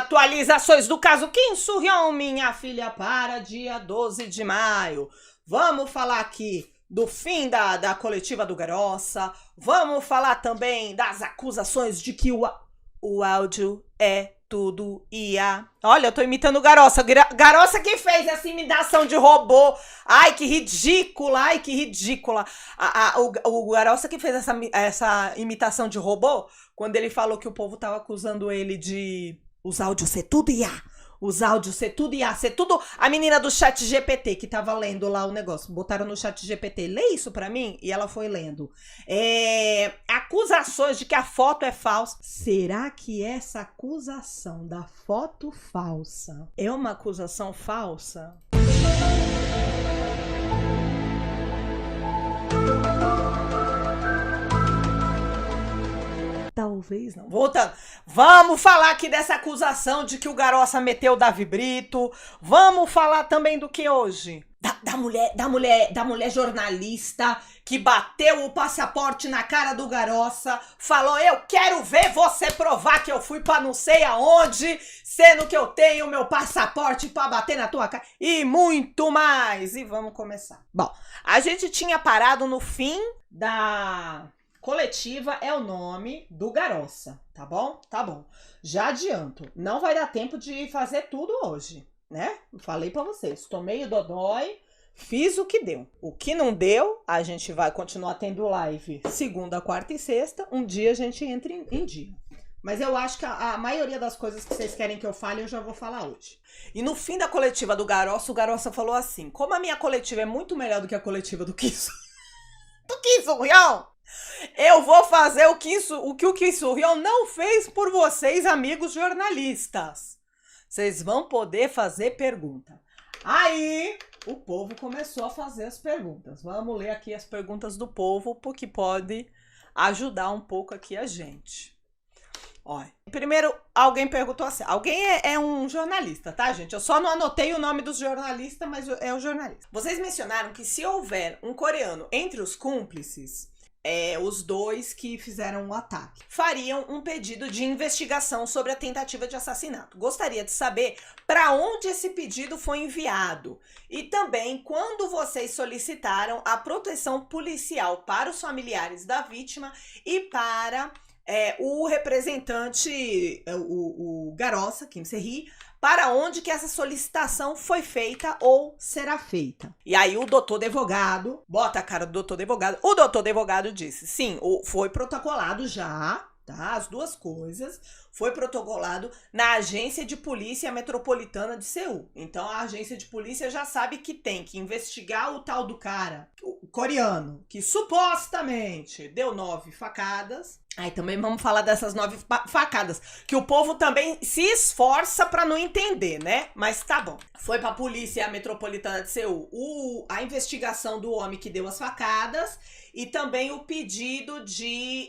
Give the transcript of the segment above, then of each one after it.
atualizações do caso Kim Soo-hyun, minha filha, para dia 12 de maio. Vamos falar aqui do fim da coletiva do Garossa. Vamos falar também das acusações de que o áudio é tudo IA. Olha, eu tô imitando o Garossa. Garossa que fez essa imitação de robô. Ai, que ridícula. Ai, que ridícula. O Garossa que fez essa imitação de robô, quando ele falou que o povo tava acusando ele de os áudios ser tudo IA. Os áudios ser tudo IA, ser tudo... A menina do chat GPT que tava lendo lá o negócio, botaram no chat GPT, lê isso pra mim? E ela foi lendo. Acusações de que a foto é falsa. Será que essa acusação da foto falsa é uma acusação falsa? Talvez não. Voltando. Vamos falar aqui dessa acusação de que o Garossa meteu o Davi Brito. Vamos falar também do que hoje? Da mulher jornalista que bateu o passaporte na cara do Garossa, falou: eu quero ver você provar que eu fui pra não sei aonde, sendo que eu tenho meu passaporte pra bater na tua cara, e muito mais. E vamos começar. Bom, a gente tinha parado no fim da coletiva, é o nome do Garossa, tá bom? Tá bom. Já adianto, não vai dar tempo de fazer tudo hoje, né? Falei pra vocês, tomei o dodói, fiz o que deu. O que não deu, a gente vai continuar tendo live segunda, quarta e sexta. Um dia a gente entra em dia. Mas eu acho que a maioria das coisas que vocês querem que eu fale, eu já vou falar hoje. E no fim da coletiva do Garossa, o Garossa falou assim: como a minha coletiva é muito melhor do que a coletiva do Kim Soo-hyun, eu vou fazer o que o Kim Soo-hyun não fez por vocês, amigos jornalistas. Vocês vão poder fazer pergunta. Aí o povo começou a fazer as perguntas. Vamos ler aqui as perguntas do povo, porque pode ajudar um pouco aqui a gente. Olha, primeiro alguém perguntou assim, alguém é um jornalista, tá, gente? Eu só não anotei o nome dos jornalistas, mas é o jornalista. Vocês mencionaram que se houver um coreano entre os cúmplices, os dois que fizeram o ataque fariam um pedido de investigação sobre a tentativa de assassinato. Gostaria de saber para onde esse pedido foi enviado e também quando vocês solicitaram a proteção policial para os familiares da vítima e para o representante, o Garossa, Kim Se-hee, para onde que essa solicitação foi feita ou será feita. E aí o doutor advogado, bota a cara do doutor advogado, o doutor advogado disse, sim, foi protocolado já, tá? As duas coisas, foi protocolado na Agência de Polícia Metropolitana de Seul. Então a agência de polícia já sabe que tem que investigar o tal do cara, o coreano, que supostamente deu 9 facadas. Aí também vamos falar dessas 9 facadas, que o povo também se esforça pra não entender, né? Mas tá bom. Foi pra Polícia Metropolitana de Seul a investigação do homem que deu as facadas e também o pedido de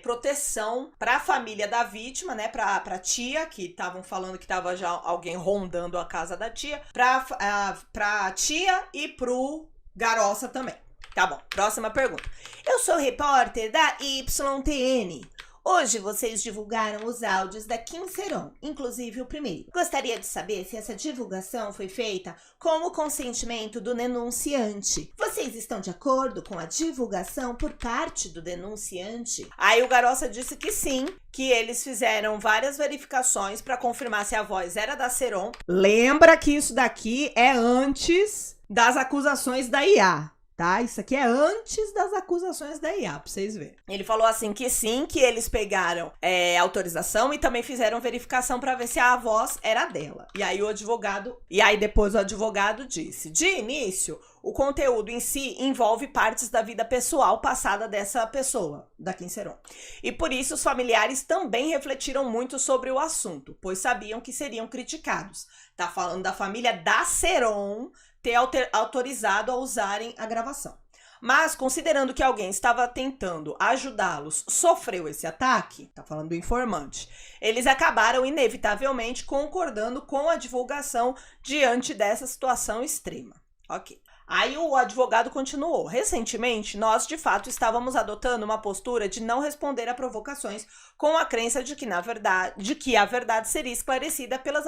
proteção pra família da vítima, né? Pra tia, que estavam falando que tava já alguém rondando a casa da tia, pra tia e pro Garossa também. Tá bom, próxima pergunta. Eu sou repórter da YTN. Hoje vocês divulgaram os áudios da Kim Se-ron, inclusive o primeiro. Gostaria de saber se essa divulgação foi feita com o consentimento do denunciante. Vocês estão de acordo com a divulgação por parte do denunciante? Aí o Garossa disse que sim, que eles fizeram várias verificações para confirmar se a voz era da Se-ron. Lembra que isso daqui é antes das acusações da IA. Tá? Isso aqui é antes das acusações da IA, pra vocês verem. Ele falou assim que sim, que eles pegaram autorização e também fizeram verificação pra ver se a voz era dela. E aí depois o advogado disse, de início, o conteúdo em si envolve partes da vida pessoal passada dessa pessoa, da Kim Se-ron. E por isso os familiares também refletiram muito sobre o assunto, pois sabiam que seriam criticados. Tá falando da família da Se-ron ter autorizado a usarem a gravação. Mas, considerando que alguém estava tentando ajudá-los, sofreu esse ataque, tá falando do informante, eles acabaram inevitavelmente concordando com a divulgação diante dessa situação extrema. Ok. Aí o advogado continuou. Recentemente, nós de fato estávamos adotando uma postura de não responder a provocações com a crença de que a verdade seria esclarecida pelas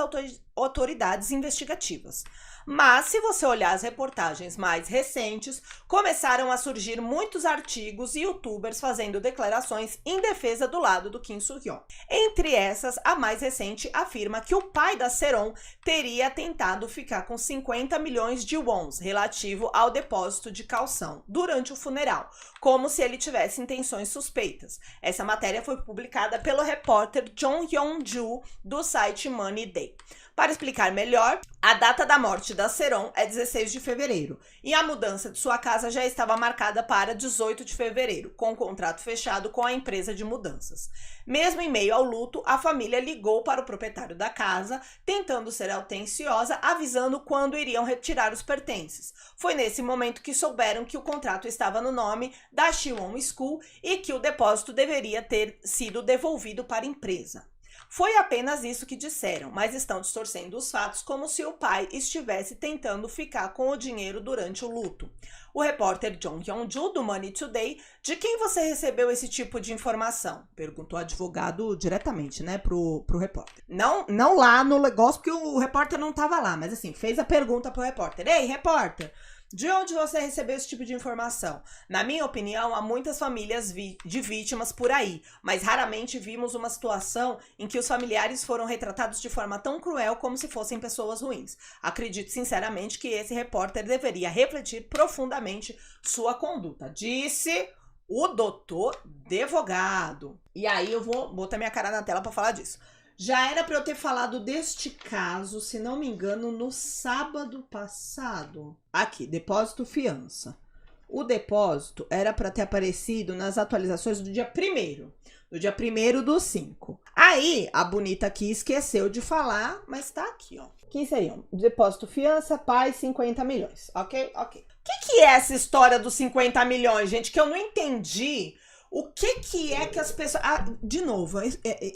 autoridades investigativas. Mas, se você olhar as reportagens mais recentes, começaram a surgir muitos artigos e youtubers fazendo declarações em defesa do lado do Kim Soo-hyun. Entre essas, a mais recente afirma que o pai da Seron teria tentado ficar com 50 milhões de wons relativo ao depósito de calção durante o funeral, como se ele tivesse intenções suspeitas. Essa matéria foi publicada pelo repórter John Hyun-ju do site Money Day. Para explicar melhor, a data da morte da Seron é 16 de fevereiro e a mudança de sua casa já estava marcada para 18 de fevereiro, com o contrato fechado com a empresa de mudanças. Mesmo em meio ao luto, a família ligou para o proprietário da casa, tentando ser atenciosa, avisando quando iriam retirar os pertences. Foi nesse momento que souberam que o contrato estava no nome da Siwon School e que o depósito deveria ter sido devolvido para a empresa. Foi apenas isso que disseram, mas estão distorcendo os fatos como se o pai estivesse tentando ficar com o dinheiro durante o luto. O repórter John Hyun-ju, do Money Today, de quem você recebeu esse tipo de informação? Perguntou o advogado diretamente, né, pro repórter. Não lá no negócio, porque o repórter não tava lá, mas assim, fez a pergunta pro repórter. Ei, repórter! De onde você recebeu esse tipo de informação? Na minha opinião, há muitas famílias de vítimas por aí, mas raramente vimos uma situação em que os familiares foram retratados de forma tão cruel como se fossem pessoas ruins. Acredito sinceramente que esse repórter deveria refletir profundamente sua conduta, disse o doutor advogado. E aí eu vou botar minha cara na tela para falar disso. Já era para eu ter falado deste caso, se não me engano, no sábado passado. Aqui, depósito fiança. O depósito era para ter aparecido nas atualizações do dia 1º. Do dia 1º/5. Aí, a bonita aqui esqueceu de falar, mas tá aqui, ó. Que seriam? Depósito fiança, pai, 50 milhões. Ok? Ok. O que é essa história dos 50 milhões, gente? Que eu não entendi. O que é que as pessoas... de novo,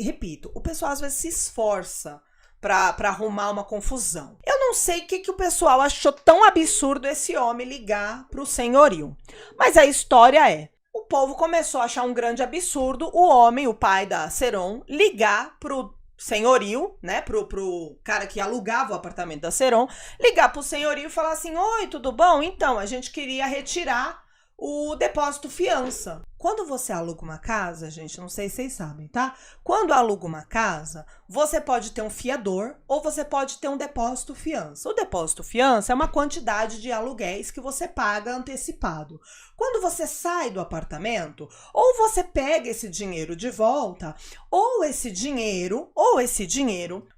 repito, o pessoal às vezes se esforça pra arrumar uma confusão. Eu não sei o que o pessoal achou tão absurdo esse homem ligar pro senhorio. Mas a história é, o povo começou a achar um grande absurdo o homem, o pai da Seron, ligar pro senhorio, né, pro cara que alugava o apartamento da Seron, ligar pro senhorio e falar assim, oi, tudo bom? Então, a gente queria retirar o depósito fiança. Quando você aluga uma casa, gente, não sei se vocês sabem, tá? Quando aluga uma casa, você pode ter um fiador ou você pode ter um depósito fiança. O depósito fiança é uma quantidade de aluguéis que você paga antecipado. Quando você sai do apartamento, ou você pega esse dinheiro de volta, ou esse dinheiro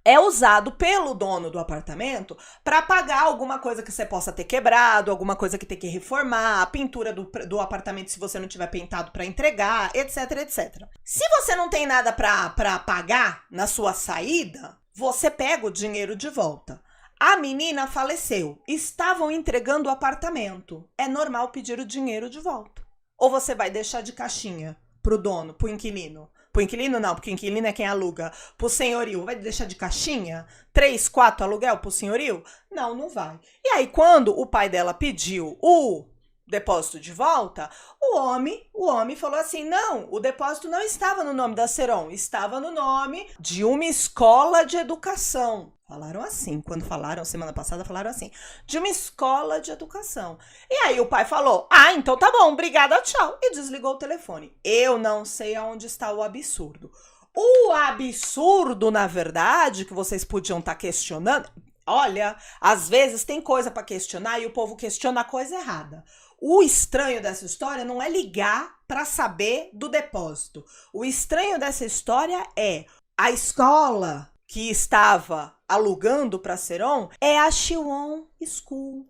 é usado pelo dono do apartamento para pagar alguma coisa que você possa ter quebrado, alguma coisa que tem que reformar, a pintura do apartamento se você não tiver pintado para entregar, etc, etc. Se você não tem nada para pagar na sua saída, você pega o dinheiro de volta. A menina faleceu. Estavam entregando o apartamento. É normal pedir o dinheiro de volta. Ou você vai deixar de caixinha pro dono, pro inquilino? Pro inquilino não, porque o inquilino é quem aluga. Pro senhorio, vai deixar de caixinha? 3, 4 aluguel pro senhorio? Não, não vai. E aí, quando o pai dela pediu o depósito de volta, o homem falou assim, não, o depósito não estava no nome da Seron, estava no nome de uma escola de educação. Falaram assim, quando falaram, semana passada falaram assim, de uma escola de educação. E aí o pai falou, então tá bom, obrigada, tchau, e desligou o telefone. Eu não sei aonde está o absurdo. O absurdo, na verdade, que vocês podiam estar questionando, olha, às vezes tem coisa para questionar e o povo questiona a coisa errada. O estranho dessa história não é ligar para saber do depósito. O estranho dessa história é a escola que estava alugando para Seron é a Siwon School.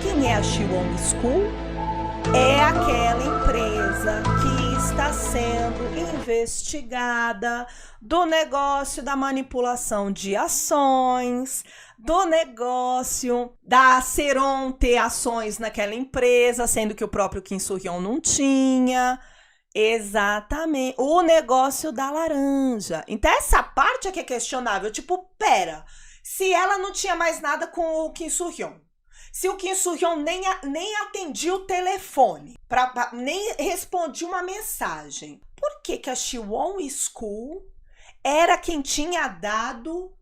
Quem é a Siwon School? É aquela empresa que está sendo investigada do negócio da manipulação de ações, do negócio da Seron ter ações naquela empresa, sendo que o próprio Kim Soo-hyun não tinha. Exatamente. O negócio da laranja. Então essa parte é que é questionável. Tipo, pera, se ela não tinha mais nada com o Kim Soo-hyun, se o Kim Soo-hyun nem atendia o telefone, nem respondia uma mensagem, por que a Siwon School era quem tinha dado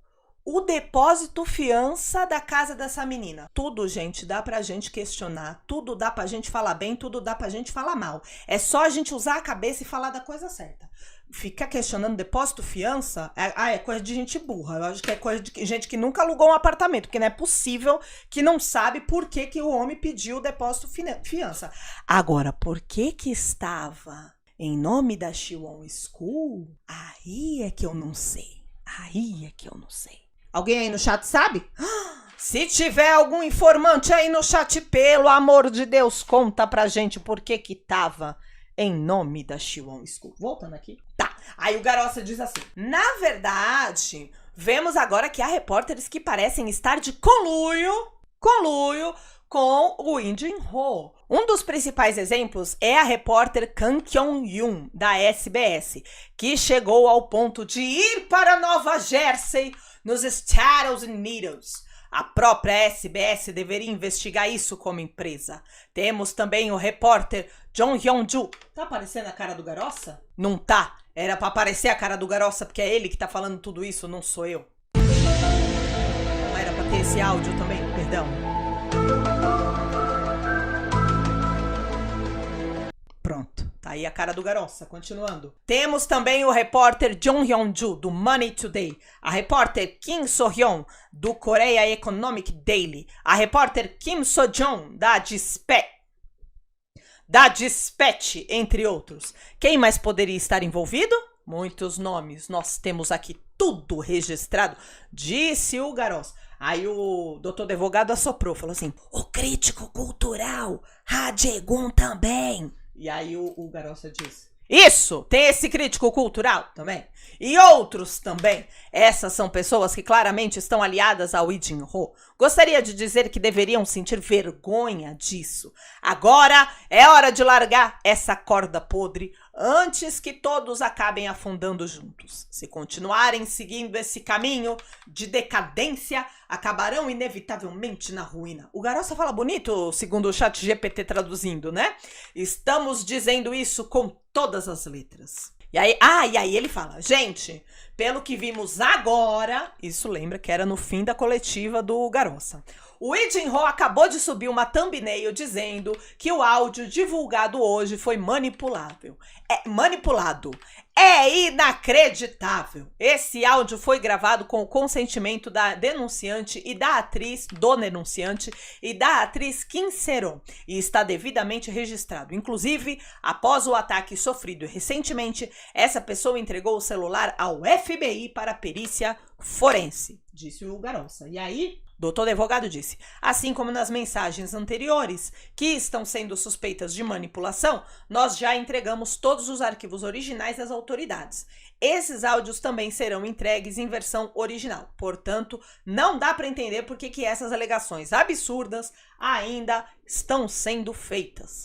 o depósito fiança da casa dessa menina? Tudo, gente, dá pra gente questionar, tudo dá pra gente falar bem, tudo dá pra gente falar mal. É só a gente usar a cabeça e falar da coisa certa. Ficar questionando depósito fiança é coisa de gente burra. Eu acho que é coisa de gente que nunca alugou um apartamento, porque não é possível que não sabe por que o homem pediu o depósito fiança. Agora, por que estava em nome da Siwon School? Aí é que eu não sei. Aí é que eu não sei. Alguém aí no chat sabe? Se tiver algum informante aí no chat, pelo amor de Deus, conta pra gente por que tava em nome da Siwon School. Voltando aqui. Tá. Aí o Garossa diz assim: na verdade, vemos agora que há repórteres que parecem estar de conluio com o Lee Jin-ho. Um dos principais exemplos é a repórter Kang Kyung-yoon, da SBS, que chegou ao ponto de ir para Nova Jersey, nos Estados Unidos. A própria SBS deveria investigar isso como empresa. Temos também o repórter Jong Hyun-ju. Tá aparecendo a cara do Garossa? Não tá. Era pra aparecer a cara do Garossa, porque é ele que tá falando tudo isso, não sou eu. Não era pra ter esse áudio também? Perdão. Pronto, tá aí a cara do Garossa, continuando. Temos também o repórter Jong Hyun-ju, do Money Today, a repórter Kim So-hyun, do Korea Economic Daily, a repórter Kim So-jong, da Dispatch, entre outros. Quem mais poderia estar envolvido? Muitos nomes, nós temos aqui tudo registrado, disse o Garossa. Aí o doutor advogado assoprou, falou assim: o crítico cultural, Ha Jae-gun também. E aí o Garossa disse: isso, tem esse crítico cultural também. E outros também. Essas são pessoas que claramente estão aliadas ao Lee Jin-ho. Gostaria de dizer que deveriam sentir vergonha disso. Agora é hora de largar essa corda podre antes que todos acabem afundando juntos. Se continuarem seguindo esse caminho de decadência, acabarão inevitavelmente na ruína. O Garossa fala bonito, segundo o chat GPT traduzindo, né? Estamos dizendo isso com todas as letras. E aí ele fala: gente, pelo que vimos agora, isso lembra que era no fim da coletiva do Garossa, o Lee Jin-ho acabou de subir uma thumbnail dizendo que o áudio divulgado hoje foi manipulado. É inacreditável. Esse áudio foi gravado com o consentimento da denunciante e da atriz, Kim Se-ron, e está devidamente registrado. Inclusive, após o ataque sofrido recentemente, essa pessoa entregou o celular ao FBI para perícia forense, disse o Garossa. E aí, doutor advogado disse: assim como nas mensagens anteriores, que estão sendo suspeitas de manipulação, nós já entregamos todos os arquivos originais às autoridades. Esses áudios também serão entregues em versão original. Portanto, não dá para entender por que essas alegações absurdas ainda estão sendo feitas.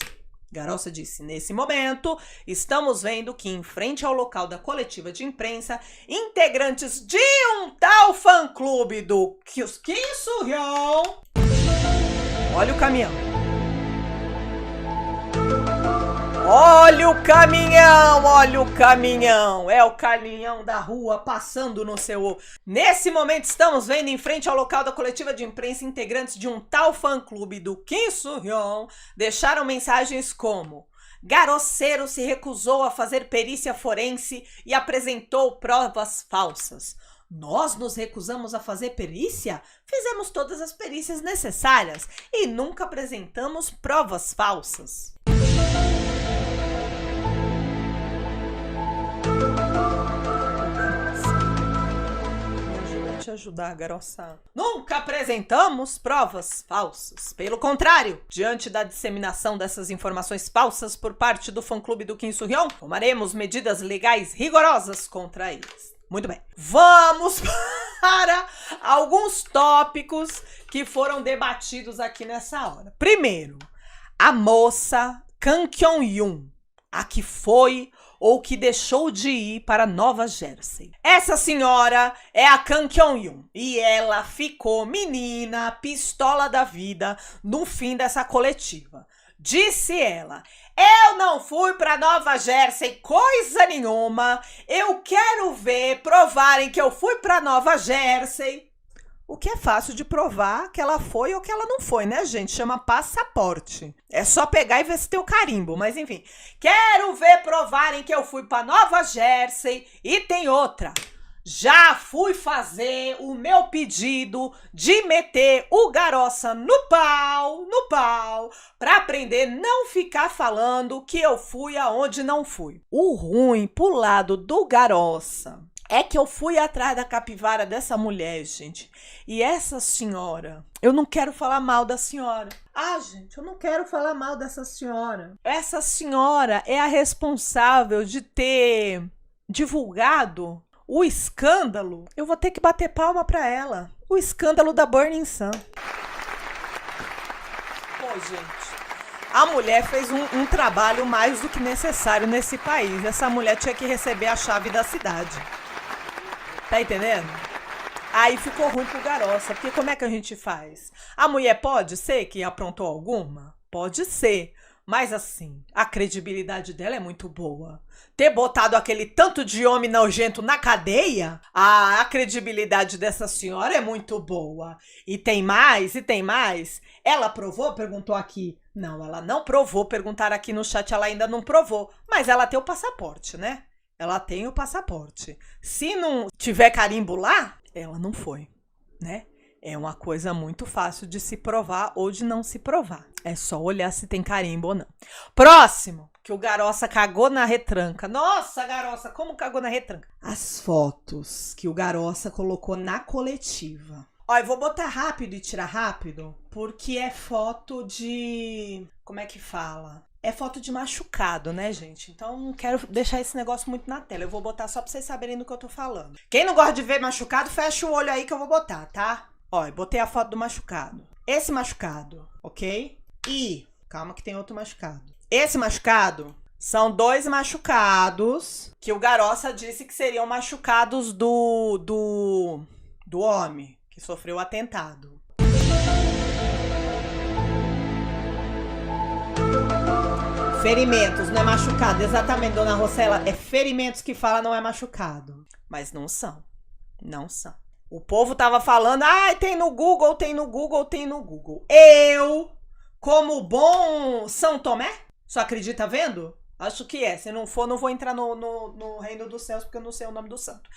Garossa disse: nesse momento, estamos vendo que em frente ao local da coletiva de imprensa, integrantes de um tal fã-clube do Kim Soo-hyun... Olha o caminhão. Olha o caminhão, olha o caminhão. É o caminhão da rua passando no seu... Nesse momento estamos vendo em frente ao local da coletiva de imprensa integrantes de um tal fã-clube do Kim Soo-hyun deixaram mensagens como: Garosseiro se recusou a fazer perícia forense e apresentou provas falsas. Nós nos recusamos a fazer perícia? Fizemos todas as perícias necessárias e nunca apresentamos provas falsas. Te ajudar, Garossa. Nunca apresentamos provas falsas. Pelo contrário, diante da disseminação dessas informações falsas por parte do fã-clube do Kim Soo-hyun, tomaremos medidas legais rigorosas contra eles. Muito bem. Vamos para alguns tópicos que foram debatidos aqui nessa hora. Primeiro, a moça Kang Kyung-yoon, a que foi ou que deixou de ir para Nova Jersey. Essa senhora é a Kang Kyung-yoon e ela ficou menina, pistola da vida no fim dessa coletiva. Disse ela: eu não fui para Nova Jersey coisa nenhuma, eu quero ver provarem que eu fui para Nova Jersey. O que é fácil de provar que ela foi ou que ela não foi, né, gente? Chama passaporte. É só pegar e ver se tem o carimbo, mas enfim. Quero ver provarem que eu fui para Nova Jersey. E tem outra. Já fui fazer o meu pedido de meter o Garossa no pau, pra aprender não ficar falando que eu fui aonde não fui. O ruim pro lado do Garossa é que eu fui atrás da capivara dessa mulher, gente. E essa senhora, eu não quero falar mal da senhora. Ah, gente, eu não quero falar mal dessa senhora. Essa senhora é a responsável de ter divulgado o escândalo. Eu vou ter que bater palma pra ela. O escândalo da Burning Sun. Pô, gente, a mulher fez um trabalho mais do que necessário nesse país. Essa mulher tinha que receber a chave da cidade. Tá entendendo? Aí ficou ruim pro Garossa, porque como é que a gente faz? A mulher pode ser que aprontou alguma? Pode ser. Mas assim, a credibilidade dela é muito boa. Ter botado aquele tanto de homem nojento na cadeia, a credibilidade dessa senhora é muito boa. E tem mais, e tem mais. Ela provou? Perguntou aqui. Não, ela não provou. Perguntaram aqui no chat, ela ainda não provou. Mas ela tem o passaporte, né? Ela tem o passaporte. Se não tiver carimbo lá, ela não foi, né? É uma coisa muito fácil de se provar ou de não se provar. É só olhar se tem carimbo ou não. Próximo, que o Garossa cagou na retranca. Nossa, Garossa, como cagou na retranca? As fotos que o Garossa colocou na coletiva. Ó, eu vou botar rápido e tirar rápido, porque é foto de... Como é que fala? É foto de machucado, né, gente? Então não quero deixar esse negócio muito na tela. Eu vou botar só pra vocês saberem do que eu tô falando. Quem não gosta de ver machucado, fecha o olho aí que eu vou botar, tá? Ó, eu botei a foto do machucado. Esse machucado, ok? E, calma que tem outro machucado. Esse machucado são 2 machucados que o Garossa disse que seriam machucados do homem que sofreu o atentado. Ferimentos, não é machucado. Exatamente, dona Rossella. É ferimentos que fala, não é machucado. Mas não são. Não são. O povo tava falando, tem no Google, tem no Google, tem no Google. Eu, como bom São Tomé, só acredita vendo? Acho que é. Se não for, não vou entrar no reino dos céus, porque eu não sei o nome do santo.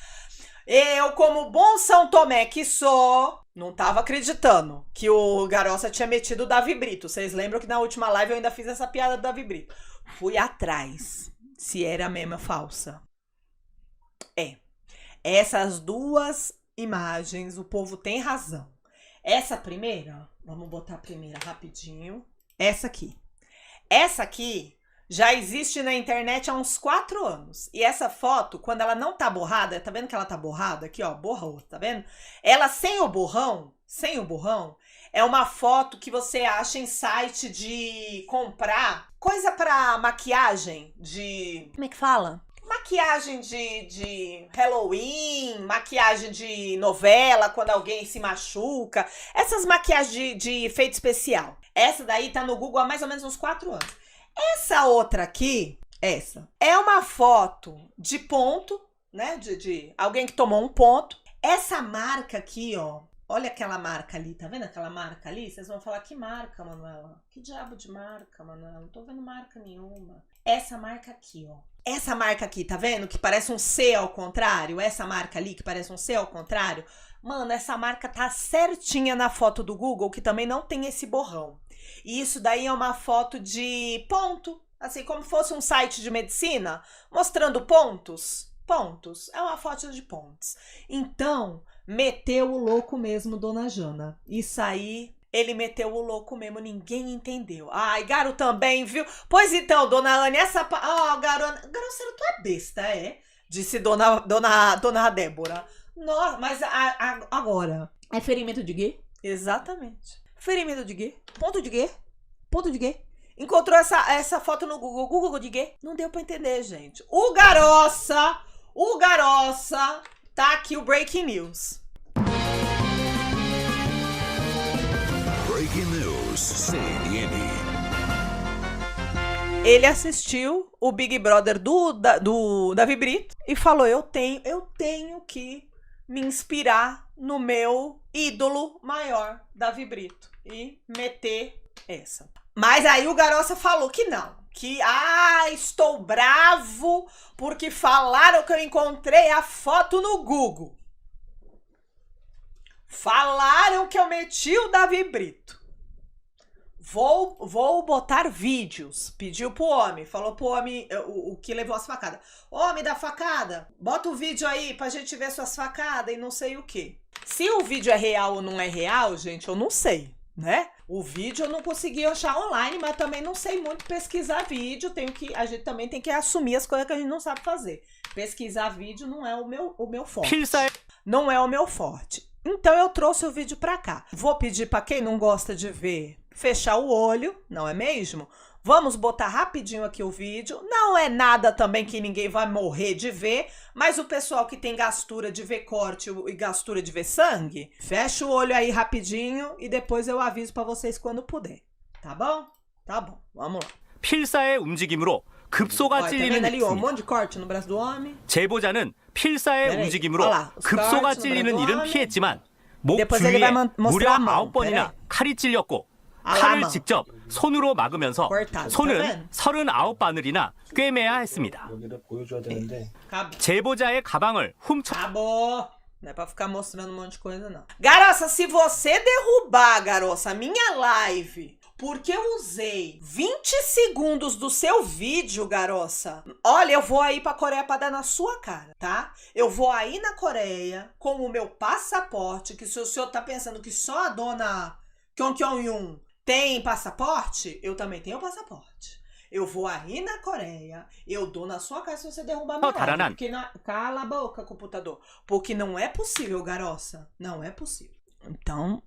Eu, como bom São Tomé que sou, não tava acreditando que o Garossa tinha metido o Davi Brito. Vocês lembram que na última live eu ainda fiz essa piada do Davi Brito. Fui atrás se era mesmo falsa. É. Essas 2 imagens, o povo tem razão. Essa primeira, vamos botar a primeira rapidinho. Essa aqui. Essa aqui já existe na internet há uns 4 anos. E essa foto, quando ela não tá borrada, tá vendo que ela tá borrada? Aqui, ó, borrou, tá vendo? Ela sem o borrão, é uma foto que você acha em site de comprar coisa pra maquiagem de... Como é que fala? Maquiagem de Halloween, maquiagem de novela, quando alguém se machuca. Essas maquiagens de efeito especial. Essa daí tá no Google há mais ou menos uns 4 anos. Essa outra aqui, essa, é uma foto de ponto, né? De alguém que tomou um ponto. Essa marca aqui, ó. Olha aquela marca ali, tá vendo aquela marca ali? Vocês vão falar, que marca, Manuela? Que diabo de marca, Manuela? Não tô vendo marca nenhuma. Essa marca aqui, ó. Essa marca aqui, tá vendo? Que parece um C ao contrário. Essa marca ali, que parece um C ao contrário. Mano, essa marca tá certinha na foto do Google, que também não tem esse borrão. E isso daí é uma foto de ponto. Assim, como fosse um site de medicina, mostrando pontos. Pontos. É uma foto de pontos. Então, meteu o louco mesmo, dona Jana. Isso aí, ele meteu o louco mesmo, ninguém entendeu. Ai, Garo também, viu? Pois então, dona Anne, essa... Garoceiro, tu é besta, é? Disse dona Débora. Nossa, mas agora, é ferimento de quê? Exatamente. Ferimento de quê? Ponto de quê? Ponto de quê? encontrou essa foto no Google. Google de quê? Não deu pra entender, gente. O Garossa, tá aqui o Breaking News. Breaking News, CNN. Ele assistiu o Big Brother do Davi Brito e falou, eu tenho que me inspirar no meu ídolo maior, Davi Brito, e meter essa. Mas aí o Garossa falou que não, que estou bravo porque falaram que eu encontrei a foto no Google. Falaram que eu meti o Davi Brito. Vou botar vídeos. Pediu pro homem. Falou pro homem o que levou as facadas. Homem da facada, bota o vídeo aí pra gente ver suas facadas e não sei o que. Se o vídeo é real ou não é real, gente, eu não sei, né? O vídeo eu não consegui achar online, mas também não sei muito pesquisar vídeo. A gente também tem que assumir as coisas que a gente não sabe fazer. Pesquisar vídeo não é o meu forte. Não é o meu forte. Então eu trouxe o vídeo pra cá. Vou pedir pra quem não gosta de ver fechar o olho, não é mesmo? Vamos botar rapidinho aqui o vídeo. Não é nada também que ninguém vai morrer de ver, mas o pessoal que tem gastura de ver corte e gastura de ver sangue, fecha o olho aí rapidinho e depois eu aviso pra vocês quando puder. Tá bom? Tá bom, vamos lá. 필사의 움직임으로 급소가 Olha, tá 찔리는 vendo ali ó, um 일입니다. monte de corte no braço do homem. 제보자는 필사의 네네. 움직임으로 올라, 급소가 스카우트 찔리는 노래도 일은 하네. 피했지만 목 데포 주위에 셀리바 무려 모스트라모. 9번이나 네네. 칼이 찔렸고 알라마. 칼을 직접 손으로 막으면서 cortado, tá 손은 vendo? 39바늘이나 꿰매야 했습니다. 여기를 보여줘야 되는데 Acabou. 제보자의 가방을 훔쳐 Acabou. Não é pra ficar mostrando um monte de coisa, não. Garoça, se você derrubar, garoça, a minha live, porque eu usei 20 segundos do seu vídeo, garoça, olha, eu vou aí pra Coreia pra dar na sua cara, tá? Eu vou aí na Coreia com o meu passaporte, que se o senhor tá pensando que só a dona Kyung Kyung-yun tem passaporte, eu também tenho passaporte. Eu vou aí na Coreia, eu dou na sua cara se você derrubar minha live. Taranan. Porque cala a boca, computador. Porque não é possível, garoça. Não é possível. Então,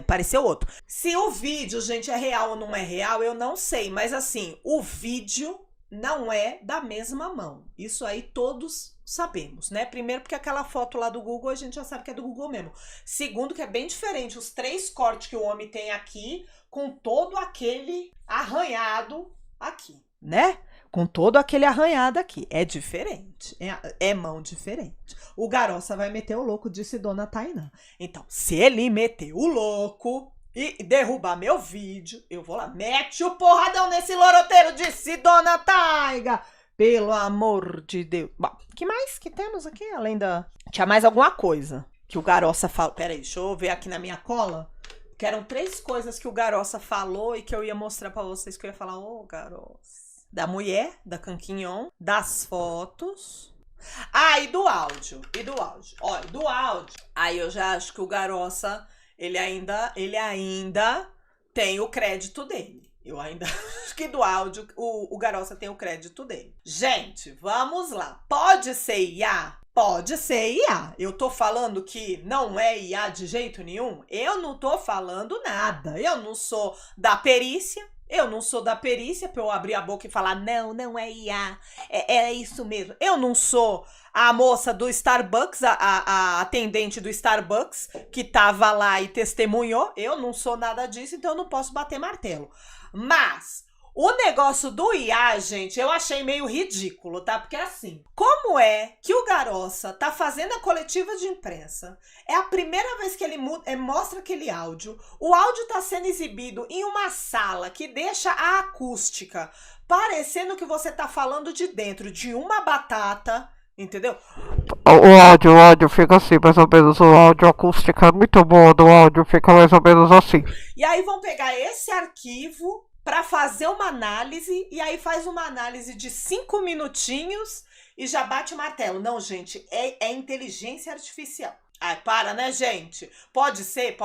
pareceu outro. Se o vídeo, gente, é real ou não é real, eu não sei. Mas assim, o vídeo não é da mesma mão. Isso aí todos sabemos, né? Primeiro porque aquela foto lá do Google a gente já sabe que é do Google mesmo. Segundo que é bem diferente os 3 cortes que o homem tem aqui com todo aquele arranhado aqui, né? Com todo aquele arranhado aqui. É diferente. É mão diferente. O Garossa vai meter o louco, disse Dona Tainá. Então, se ele meter o louco e derrubar meu vídeo, eu vou lá. Mete o porradão nesse loroteiro, disse Dona Taiga. Pelo amor de Deus. Bom, o que mais que temos aqui? Além da... Tinha mais alguma coisa que o Garossa falou. Peraí, deixa eu ver aqui na minha cola. Que eram 3 coisas que o Garossa falou e que eu ia mostrar pra vocês, que eu ia falar, ô, Garossa. Da mulher, da Canquinhon, das fotos. E do áudio. Olha, do áudio. Aí eu já acho que o Garossa, ele ainda tem o crédito dele. Eu ainda acho que do áudio o Garossa tem o crédito dele. Gente, vamos lá. Pode ser IA? Pode ser IA. Eu tô falando que não é IA de jeito nenhum? Eu não tô falando nada. Eu não sou da perícia. Pra eu abrir a boca e falar, não é IA. É isso mesmo. Eu não sou a moça do Starbucks, a atendente do Starbucks, que tava lá e testemunhou. Eu não sou nada disso, então eu não posso bater martelo. Mas o negócio do IA, gente, eu achei meio ridículo, tá? Porque assim, como é que o Garossa tá fazendo a coletiva de imprensa? É a primeira vez que ele mostra aquele áudio. O áudio tá sendo exibido em uma sala que deixa a acústica parecendo que você tá falando de dentro de uma batata, entendeu? O áudio fica assim, mais ou menos. O áudio acústica é muito boa do áudio, fica mais ou menos assim. E aí vão pegar esse arquivo para fazer uma análise, e aí faz uma análise de 5 minutinhos e já bate o martelo. Não, gente, é inteligência artificial. Ai, para, né, gente? Pode ser,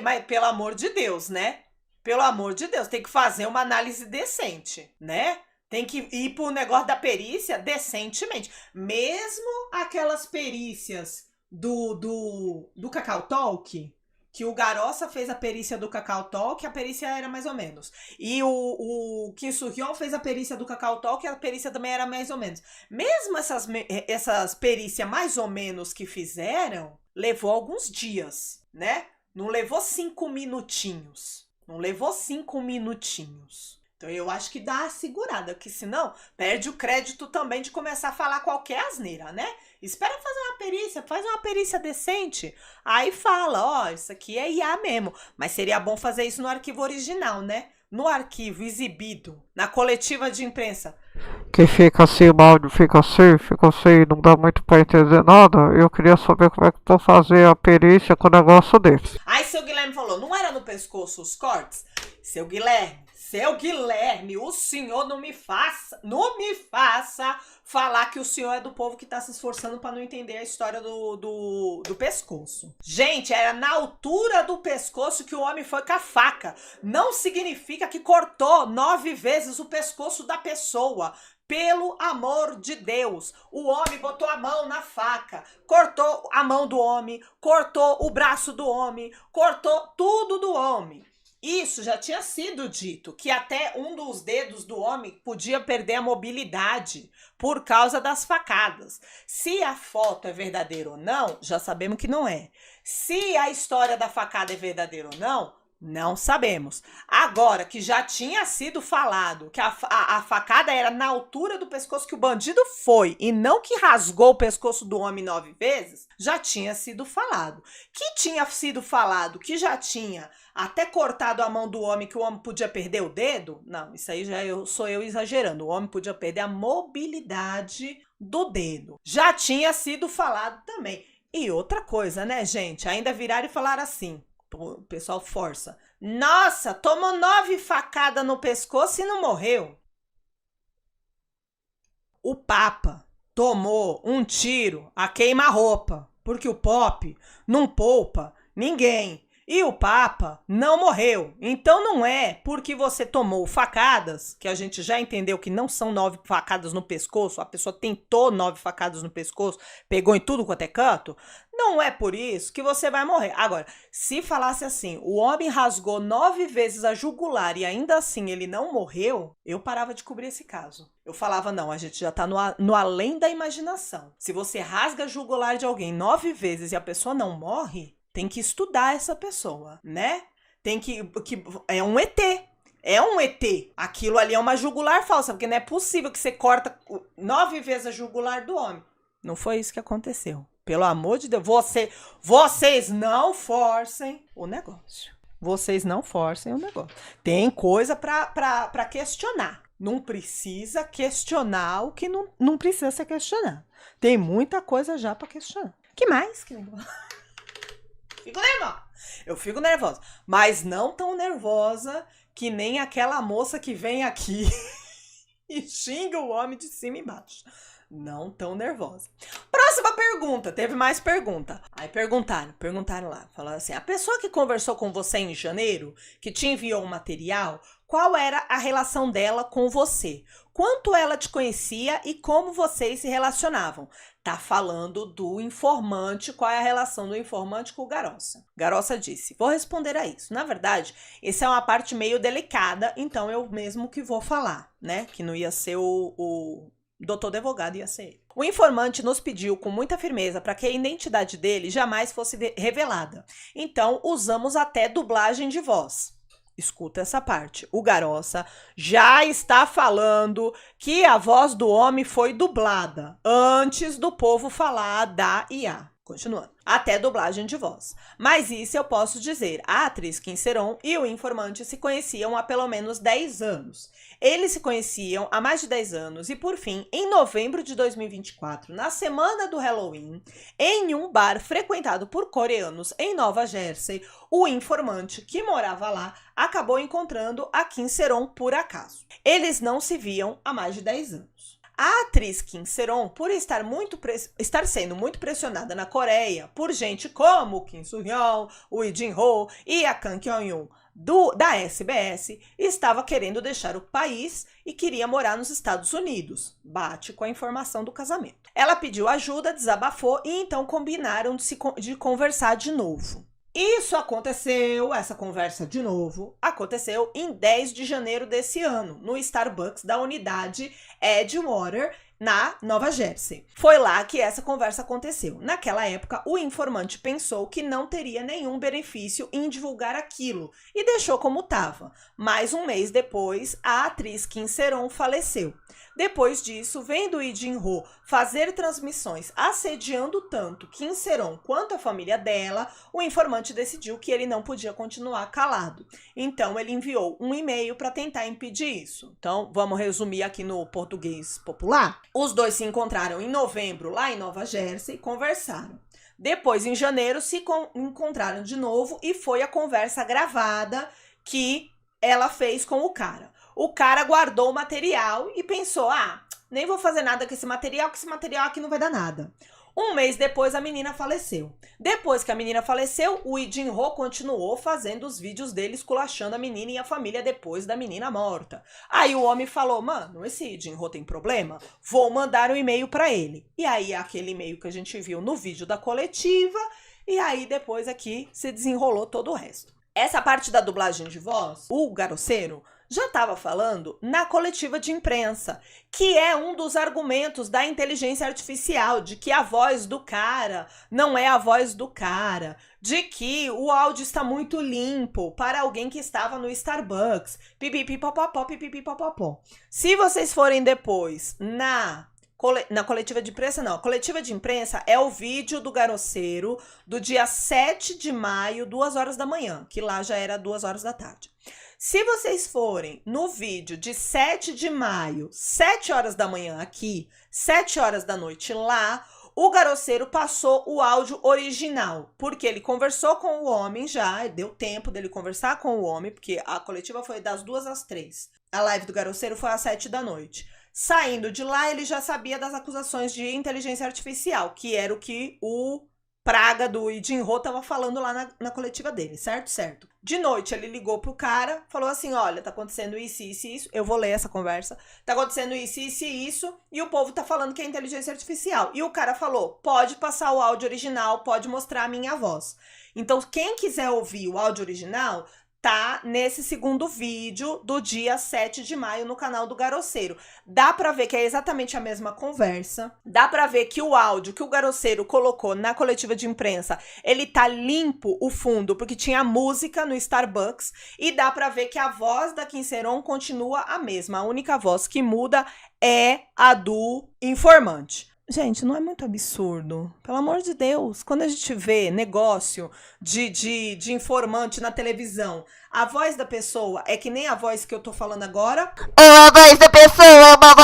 mas pelo amor de Deus, né? Pelo amor de Deus, tem que fazer uma análise decente, né? Tem que ir pro negócio da perícia decentemente. Mesmo aquelas perícias do Cacau Talk, que o Garossa fez a perícia do Cacau Talk, a perícia era mais ou menos. E o Kim Soo-hyun fez a perícia do Cacau Talk, e a perícia também era mais ou menos. Mesmo essas perícias mais ou menos que fizeram, levou alguns dias, né? Não levou 5 minutinhos. Não levou 5 minutinhos. Então eu acho que dá a segurada, porque senão perde o crédito também de começar a falar qualquer asneira, né? Espera fazer uma perícia, faz uma perícia decente, aí fala, ó, isso aqui é IA mesmo. Mas seria bom fazer isso no arquivo original, né? No arquivo exibido, na coletiva de imprensa. Que fica assim, o áudio fica assim, não dá muito pra entender nada. Eu queria saber como é que eu vou fazer a perícia com o negócio desse. Aí seu Guilherme falou, não era no pescoço os cortes? Seu Guilherme, o senhor não me faça falar que o senhor é do povo que tá se esforçando pra não entender a história do pescoço. Gente, era na altura do pescoço que o homem foi com a faca. Não significa que cortou 9 vezes o pescoço da pessoa. Pelo amor de Deus, o homem botou a mão na faca, cortou a mão do homem, cortou o braço do homem, cortou tudo do homem. Isso já tinha sido dito, que até um dos dedos do homem podia perder a mobilidade por causa das facadas. Se a foto é verdadeira ou não, já sabemos que não é. Se a história da facada é verdadeira ou não, não sabemos. Agora que já tinha sido falado que a facada era na altura do pescoço que o bandido foi e não que rasgou o pescoço do homem 9 vezes, já tinha sido falado. Que tinha sido falado que já tinha até cortado a mão do homem, que o homem podia perder o dedo? Não, isso aí sou eu exagerando. O homem podia perder a mobilidade do dedo. Já tinha sido falado também. E outra coisa, né, gente? Ainda viraram e falaram assim. O pessoal força. Nossa, tomou 9 facadas no pescoço e não morreu. O Papa tomou um tiro a queima-roupa, porque o Pop não poupa ninguém. E o Papa não morreu. Então não é porque você tomou facadas, que a gente já entendeu que não são 9 facadas no pescoço, a pessoa tentou 9 facadas no pescoço, pegou em tudo quanto é canto, não é por isso que você vai morrer. Agora, se falasse assim, o homem rasgou 9 vezes a jugular e ainda assim ele não morreu, eu parava de cobrir esse caso. Eu falava, não, a gente já tá no além da imaginação. Se você rasga a jugular de alguém 9 vezes e a pessoa não morre, tem que estudar essa pessoa, né? Tem que é um ET. É um ET. Aquilo ali é uma jugular falsa, porque não é possível que você corta 9 vezes a jugular do homem. Não foi isso que aconteceu. Pelo amor de Deus, vocês não forcem o negócio. Vocês não forcem o negócio. Tem coisa pra questionar. Não precisa questionar o que não precisa ser questionado. Tem muita coisa já pra questionar. Que mais? Que negócio? Eu fico nervosa, mas não tão nervosa que nem aquela moça que vem aqui e xinga o homem de cima e embaixo. Não tão nervosa. Próxima pergunta, teve mais pergunta. Aí perguntaram lá, falaram assim, a pessoa que conversou com você em janeiro, que te enviou um material, qual era a relação dela com você? Quanto ela te conhecia e como vocês se relacionavam? Tá falando do informante, qual é a relação do informante com o Garossa. Garossa disse, vou responder a isso. Na verdade, essa é uma parte meio delicada, então eu mesmo que vou falar, né? Que não ia ser o doutor advogado, ia ser ele. O informante nos pediu com muita firmeza para que a identidade dele jamais fosse revelada. Então, usamos até dublagem de voz. Escuta essa parte. O Garossa já está falando que a voz do homem foi dublada antes do povo falar da IA. Continuando. Até dublagem de voz. Mas isso eu posso dizer. A atriz Kim Seron e o informante se conheciam há pelo menos 10 anos. Eles se conheciam há mais de 10 anos e, por fim, em novembro de 2024, na semana do Halloween, em um bar frequentado por coreanos em Nova Jersey, o informante que morava lá acabou encontrando a Kim Seron por acaso. Eles não se viam há mais de 10 anos. A atriz Kim Seron, por estar sendo muito pressionada na Coreia por gente como o Kim Soo-hyun, o Lee Jin-ho e a Kang Kyung-yoon da SBS, estava querendo deixar o país e queria morar nos Estados Unidos. Bate com a informação do casamento. Ela pediu ajuda, desabafou e então combinaram de conversar de novo. Isso aconteceu, essa conversa de novo, aconteceu em 10 de janeiro desse ano, no Starbucks da unidade Edgewater, na Nova Jersey. Foi lá que essa conversa aconteceu. Naquela época, o informante pensou que não teria nenhum benefício em divulgar aquilo e deixou como estava. Mais um mês depois, a atriz Kim Seron faleceu. Depois disso, vendo Lee Jin-ho fazer transmissões assediando tanto Kim Seron quanto a família dela, o informante decidiu que ele não podia continuar calado. Então, ele enviou um e-mail para tentar impedir isso. Então, vamos resumir aqui no português popular. Os dois se encontraram em novembro lá em Nova Jersey e conversaram. Depois, em janeiro, se encontraram de novo e foi a conversa gravada que ela fez com o cara. O cara guardou o material e pensou, nem vou fazer nada com esse material, que esse material aqui não vai dar nada. Um mês depois, a menina faleceu. Depois que a menina faleceu, o Lee Jin-ho continuou fazendo os vídeos dele esculachando a menina e a família depois da menina morta. Aí o homem falou, mano, esse Lee Jin-ho tem problema? Vou mandar um e-mail pra ele. E aí, aquele e-mail que a gente viu no vídeo da coletiva, e aí depois aqui se desenrolou todo o resto. Essa parte da dublagem de voz, o Garosseiro já estava falando na coletiva de imprensa, que é um dos argumentos da inteligência artificial, de que a voz do cara não é a voz do cara, de que o áudio está muito limpo para alguém que estava no Starbucks, pipipipopopó, pipipipopopó. Se vocês forem depois na coletiva de imprensa, não. A coletiva de imprensa é o vídeo do Garosseiro do dia 7 de maio, 2 horas da manhã, que lá já era 2 horas da tarde. Se vocês forem no vídeo de 7 de maio, 7 horas da manhã aqui, 7 horas da noite lá, o Garosseiro passou o áudio original, porque ele conversou com o homem já, deu tempo dele conversar com o homem, porque a coletiva foi das 2 às 3. A live do Garosseiro foi às 7 da noite. Saindo de lá, ele já sabia das acusações de inteligência artificial, que era o que o praga do Lee Jin-ho tava falando lá na coletiva dele, certo? Certo. De noite, ele ligou pro cara, falou assim, olha, tá acontecendo isso, isso e isso, eu vou ler essa conversa, tá acontecendo isso, isso e isso, e o povo tá falando que é inteligência artificial. E o cara falou, pode passar o áudio original, pode mostrar a minha voz. Então, quem quiser ouvir o áudio original, tá nesse segundo vídeo do dia 7 de maio no canal do Garosseiro. Dá pra ver que é exatamente a mesma conversa. Dá pra ver que o áudio que o Garosseiro colocou na coletiva de imprensa, ele tá limpo o fundo, porque tinha música no Starbucks. E dá pra ver que a voz da Kim Seron continua a mesma. A única voz que muda é a do informante. Gente, não é muito absurdo? Pelo amor de Deus, quando a gente vê negócio de informante na televisão, a voz da pessoa é que nem a voz que eu tô falando agora? A voz da pessoa é uma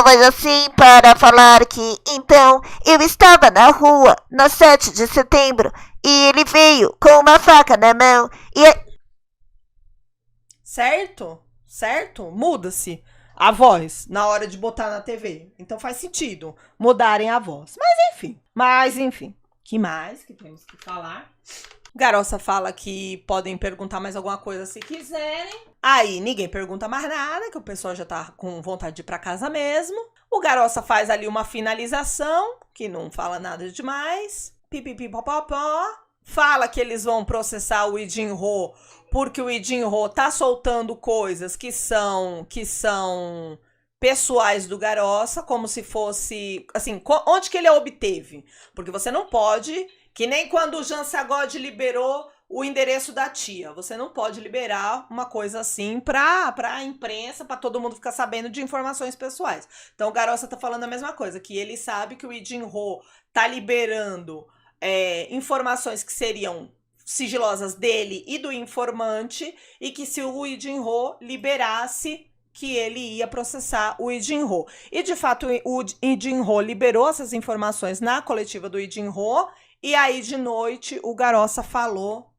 voz assim para falar que, então, eu estava na rua no 7 de setembro e ele veio com uma faca na mão e... Certo? Certo? Muda-se a voz na hora de botar na TV. Então faz sentido mudarem a voz. Mas enfim. Que mais que temos que falar? Garossa fala que podem perguntar mais alguma coisa se quiserem. Aí ninguém pergunta mais nada, que o pessoal já tá com vontade de ir pra casa mesmo. O Garossa faz ali uma finalização, que não fala nada demais. Pipipipopopó. Fala que eles vão processar o Lee Jin-ho porque o Lee Jin-ho tá soltando coisas que são pessoais do Garossa, como se fosse, assim, onde que ele obteve? Porque você não pode, que nem quando o Jean Sagode liberou o endereço da tia, você não pode liberar uma coisa assim pra imprensa, pra todo mundo ficar sabendo de informações pessoais. Então o Garossa tá falando a mesma coisa, que ele sabe que o Lee Jin-ho tá liberando informações que seriam sigilosas dele e do informante, e que se o Lee Jin-ho liberasse, que ele ia processar o Lee Jin-ho. E de fato o Lee Jin-ho liberou essas informações na coletiva do Lee Jin-ho, e aí de noite o Garossa falou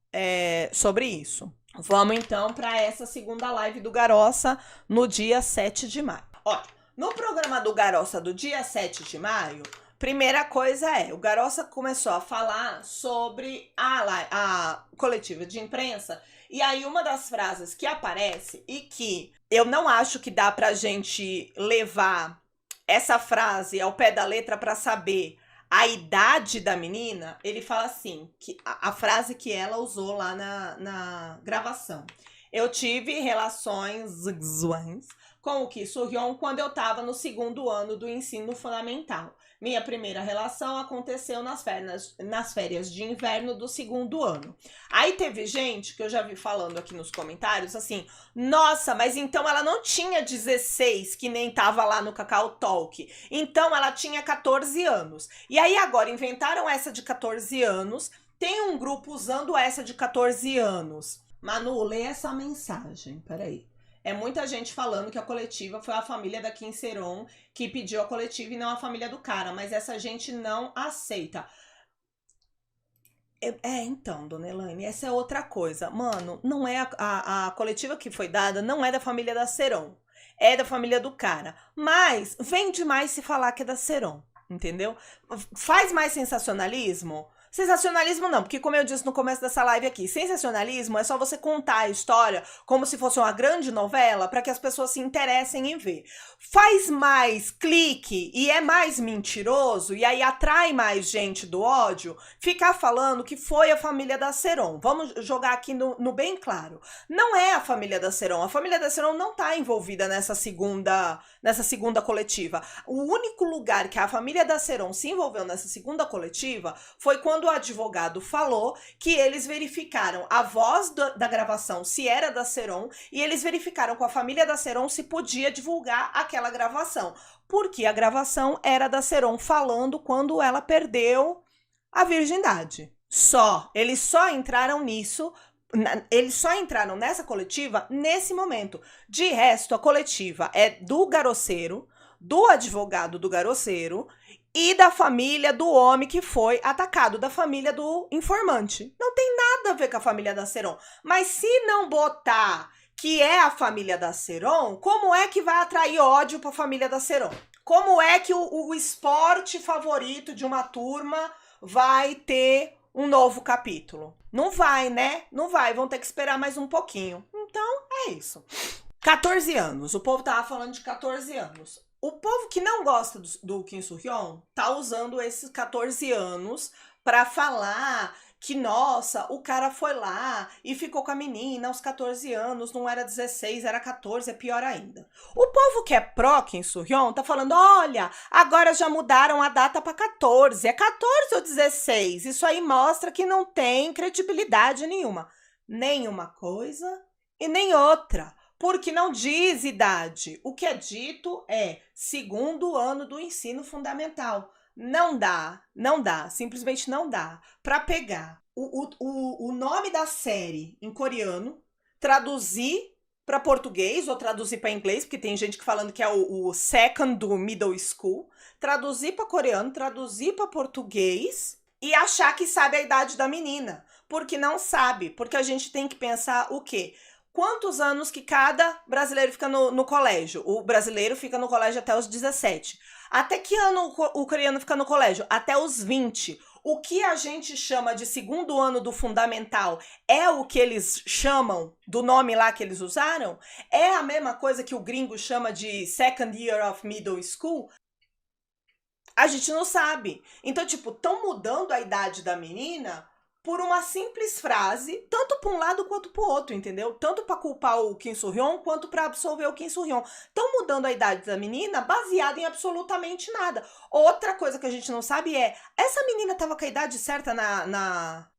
sobre isso. Vamos então para essa segunda live do Garossa no dia 7 de maio. Olha, no programa do Garossa do dia 7 de maio, primeira coisa o Garossa começou a falar sobre a coletiva de imprensa, e aí uma das frases que aparece, e que eu não acho que dá pra gente levar essa frase ao pé da letra pra saber a idade da menina, ele fala assim, que a frase que ela usou lá na gravação. Eu tive relações sexuais com o Kim Soo-hyun quando eu estava no 2º ano do ensino fundamental. Minha primeira relação aconteceu nas férias de inverno do 2º ano. Aí teve gente que eu já vi falando aqui nos comentários assim, nossa, mas então ela não tinha 16, que nem tava lá no Kakao Talk. Então ela tinha 14 anos. E aí agora inventaram essa de 14 anos, tem um grupo usando essa de 14 anos. Manu, lê essa mensagem, peraí. É muita gente falando que a coletiva foi a família da Kim Sae-ron que pediu a coletiva e não a família do cara. Mas essa gente não aceita. Então, dona Elaine, essa é outra coisa. Mano, não é a coletiva que foi dada, não é da família da Sae-ron. É da família do cara. Mas vem demais se falar que é da Sae-ron, entendeu? Faz mais sensacionalismo? Sensacionalismo não, porque como eu disse no começo dessa live aqui, sensacionalismo é só você contar a história como se fosse uma grande novela para que as pessoas se interessem em ver. Faz mais clique e é mais mentiroso e aí atrai mais gente do ódio ficar falando que foi a família da Sae-ron. Vamos jogar aqui no bem claro. Não é a família da Sae-ron. A família da Sae-ron não tá envolvida nessa segunda coletiva. O único lugar que a família da Sae-ron se envolveu nessa segunda coletiva foi quando o advogado falou que eles verificaram a voz da gravação se era da Sae-ron e eles verificaram com a família da Sae-ron se podia divulgar aquela gravação, porque a gravação era da Sae-ron falando quando ela perdeu a virgindade. Eles só entraram nisso, eles só entraram nessa coletiva nesse momento. De resto, a coletiva é do garoceiro, do advogado do garoceiro e da família do homem que foi atacado, da família do informante. Não tem nada a ver com a família da Sae-ron. Mas se não botar que é a família da Sae-ron, como é que vai atrair ódio para a família da Sae-ron? Como é que o esporte favorito de uma turma vai ter um novo capítulo? Não vai, né? Não vai. Vão ter que esperar mais um pouquinho. Então, é isso. 14 anos. O povo tava falando de 14 anos. O povo que não gosta do Kim Soo-hyun tá usando esses 14 anos pra falar que, nossa, o cara foi lá e ficou com a menina aos 14 anos, não era 16, era 14, é pior ainda. O povo que é pró Kim Soo-hyun tá falando, olha, agora já mudaram a data pra 14, é 14 ou 16? Isso aí mostra que não tem credibilidade nenhuma. Nem uma coisa e nem outra. Porque não diz idade. O que é dito é 2º ano do ensino fundamental. Não dá, simplesmente não dá para pegar o nome da série em coreano, traduzir para português ou traduzir para inglês, porque tem gente que falando que é o second do middle school, traduzir para coreano, traduzir para português e achar que sabe a idade da menina, porque não sabe, porque a gente tem que pensar o quê? Quantos anos que cada brasileiro fica no colégio? O brasileiro fica no colégio até os 17. Até que ano o coreano fica no colégio? Até os 20. O que a gente chama de 2º ano do fundamental é o que eles chamam do nome lá que eles usaram? É a mesma coisa que o gringo chama de second year of middle school? A gente não sabe. Então, tipo, estão mudando a idade da menina por uma simples frase, tanto para um lado quanto para o outro, entendeu? Tanto para culpar o Kim Soo-hyun, quanto para absolver o Kim Soo-hyun. Estão mudando a idade da menina baseada em absolutamente nada. Outra coisa que a gente não sabe é, essa menina estava com a idade certa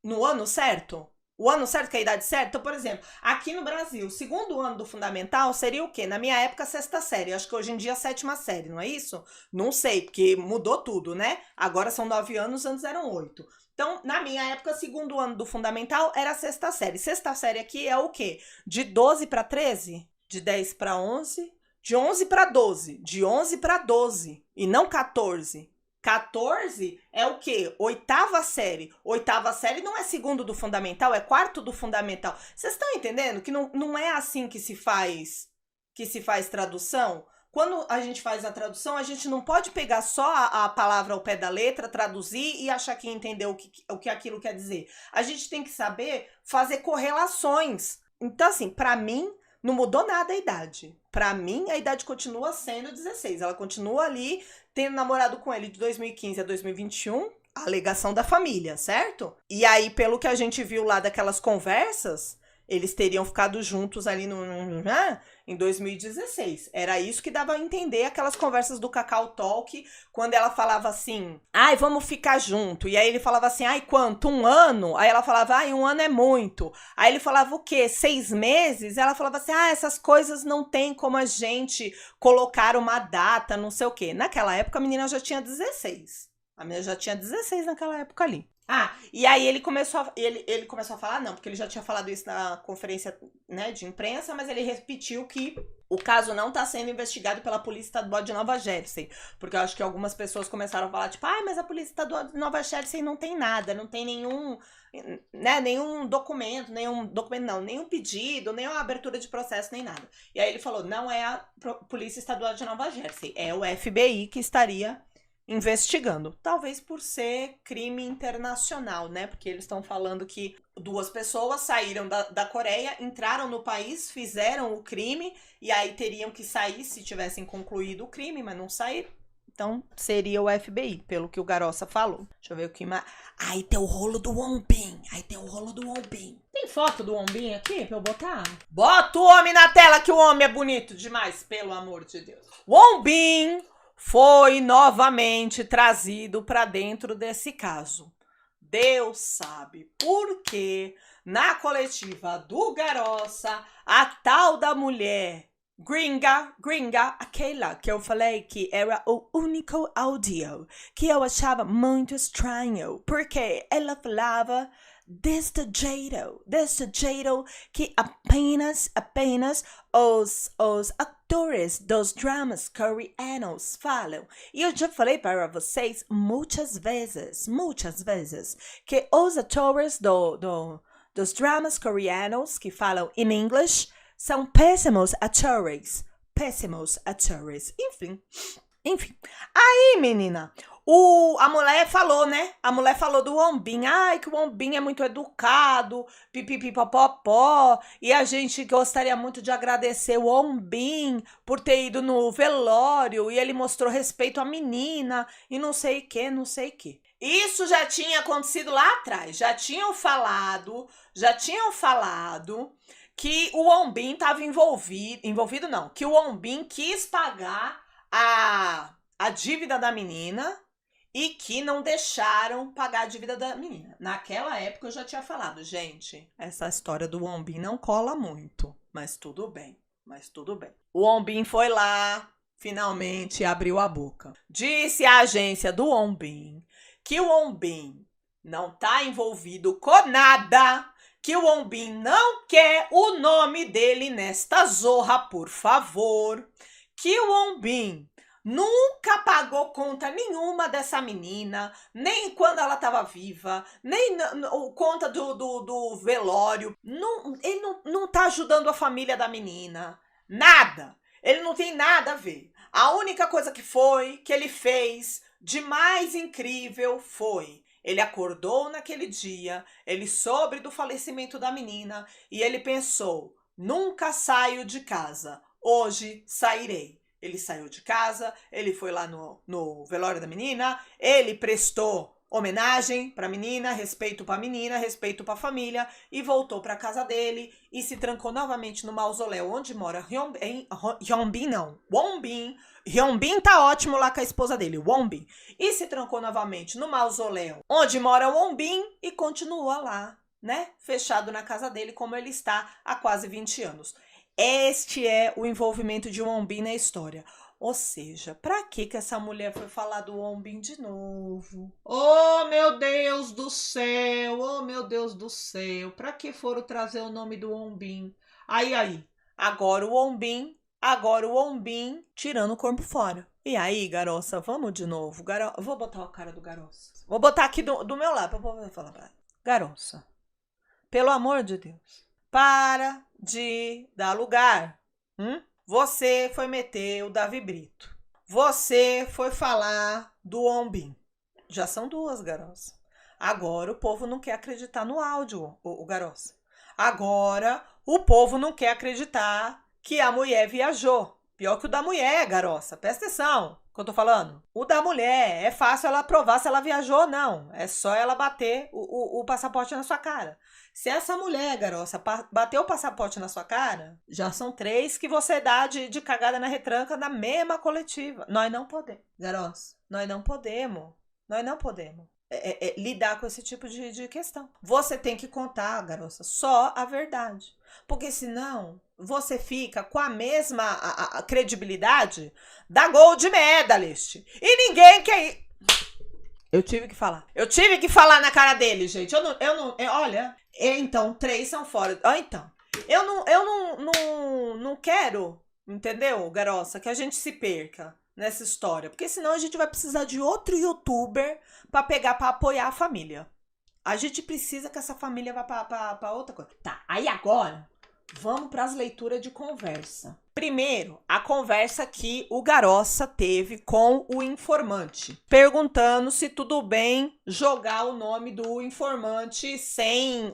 no ano certo? O ano certo com a idade certa? Então, por exemplo, aqui no Brasil, o 2º ano do fundamental seria o quê? Na minha época, 6ª série. Acho que hoje em dia, 7ª série, não é isso? Não sei, porque mudou tudo, né? Agora são 9 anos, antes eram 8. Então, na minha época, 2º ano do fundamental era a 6ª série. 6ª série aqui é o quê? De 12 para 13? De 10 para 11? De 11 para 12. De 11 para 12. E não 14. 14 é o quê? 8ª série. 8ª série não é 2º do fundamental, é 4º do fundamental. Vocês estão entendendo que não é assim que se faz tradução? Quando a gente faz a tradução, a gente não pode pegar só a palavra ao pé da letra, traduzir e achar que entendeu o que aquilo quer dizer. A gente tem que saber fazer correlações. Então, assim, para mim, Não mudou nada a idade. Pra mim, a idade continua sendo 16. Ela continua ali tendo namorado com ele de 2015 a 2021, a alegação da família, certo? E aí, pelo que a gente viu lá daquelas conversas, eles teriam ficado juntos ali em 2016. Era isso que dava a entender aquelas conversas do Cacau Talk, quando ela falava assim, ai, vamos ficar junto. E aí ele falava assim, ai, quanto? 1 ano? Aí ela falava, ai, 1 ano é muito. Aí ele falava o quê? 6 meses? Ela falava assim, ah, essas coisas não tem como a gente colocar uma data, não sei o quê. Naquela época a menina já tinha 16. A menina já tinha 16 naquela época ali. Ah, e aí ele começou a falar, não, porque ele já tinha falado isso na conferência, né, de imprensa, mas ele repetiu que o caso não tá sendo investigado pela Polícia Estadual de Nova Jersey, porque eu acho que algumas pessoas começaram a falar, tipo, ah, mas a Polícia Estadual de Nova Jersey não tem nada, não tem nenhum documento, nenhum pedido, nenhuma abertura de processo, nem nada. E aí ele falou, não é a Polícia Estadual de Nova Jersey, é o FBI que estaria investigando, talvez por ser crime internacional, né? Porque eles estão falando que 2 pessoas saíram da Coreia, entraram no país, fizeram o crime e aí teriam que sair se tivessem concluído o crime, mas não saíram. Então seria o FBI, pelo que o Garossa falou. Deixa eu ver o que mais. Aí tem o rolo do Won-bin. Tem foto do Won-bin aqui pra eu botar? Bota o homem na tela que o homem é bonito demais, pelo amor de Deus. Won-bin foi novamente trazido para dentro desse caso. Deus sabe por que na coletiva do Garossa, a tal da mulher gringa, aquela que eu falei que era o único áudio que eu achava muito estranho, porque ela falava deste jeito que apenas os atores dos dramas coreanos falam. E eu já falei para vocês muitas vezes, que os atores dos dramas coreanos que falam em inglês são péssimos atores. Enfim. Aí, menina, a mulher falou, né? A mulher falou do Won-bin. Ai, que o Won-bin é muito educado, pipipipopopó. E a gente gostaria muito de agradecer o Won-bin por ter ido no velório. E ele mostrou respeito à menina. E não sei o que. Isso já tinha acontecido lá atrás. Já tinham falado que o Won-bin estava envolvido não. Que o Won-bin quis pagar a dívida da menina e que não deixaram pagar a dívida da menina. Naquela época eu já tinha falado, gente, essa história do Won-bin não cola muito, mas tudo bem. O Won-bin foi lá, finalmente abriu a boca. Disse a agência do Won-bin que o Won-bin não tá envolvido com nada, que o Won-bin não quer o nome dele nesta zorra, por favor, que o Won-bin nunca pagou conta nenhuma dessa menina, nem quando ela estava viva, nem conta do velório. Ele não tá ajudando a família da menina. Nada. Ele não tem nada a ver. A única coisa que ele fez de mais incrível foi: ele acordou naquele dia, ele soube do falecimento da menina e ele pensou, nunca saio de casa, hoje sairei. Ele saiu de casa, ele foi lá no velório da menina, ele prestou homenagem pra menina, respeito pra família e voltou pra casa dele e se trancou novamente no mausoléu onde mora Won-bin. Hyun-bin tá ótimo lá com a esposa dele, Won-bin. E se trancou novamente no mausoléu onde mora Won-bin e continua lá, né? Fechado na casa dele como ele está há quase 20 anos. Este é o envolvimento de Won-bin na história. Ou seja, pra que essa mulher foi falar do Won-bin de novo? Oh, meu Deus do céu! Pra que foram trazer o nome do Won-bin? Aí. Agora o Won-bin tirando o corpo fora. E aí, Garossa, vamos de novo. Vou botar a cara do Garossa. Vou botar aqui do meu lado pra poder falar pra ela. Garossa, pelo amor de Deus, para de dar lugar. Você foi meter o Davi Brito. Você foi falar do Won-bin. Já são 2, Garossa. Agora o povo não quer acreditar no áudio, o Garossa. Agora o povo não quer acreditar que a mulher viajou. Pior que o da mulher, garoça. Presta atenção que eu tô falando. O da mulher, é fácil ela provar se ela viajou ou não. É só ela bater o passaporte na sua cara. Se essa mulher, garoça, bater o passaporte na sua cara, já são 3 que você dá de cagada na retranca na mesma coletiva. Nós não podemos, garoça. Nós não podemos. Nós não podemos. Lidar com esse tipo de questão. Você tem que contar, garoça, só a verdade. Porque senão você fica com a mesma a credibilidade da Gold Medalist. E ninguém quer ir. Eu tive que falar. Eu tive que falar na cara dele, gente. Olha. Então, 3 são fora. Então. Eu não quero, entendeu, garoça, que a gente se perca nessa história. Porque senão a gente vai precisar de outro youtuber pra pegar, pra apoiar a família. A gente precisa que essa família vá pra outra coisa. Tá, aí agora, vamos pras leituras de conversa. Primeiro, a conversa que o Garoça teve com o informante. Perguntando se tudo bem jogar o nome do informante sem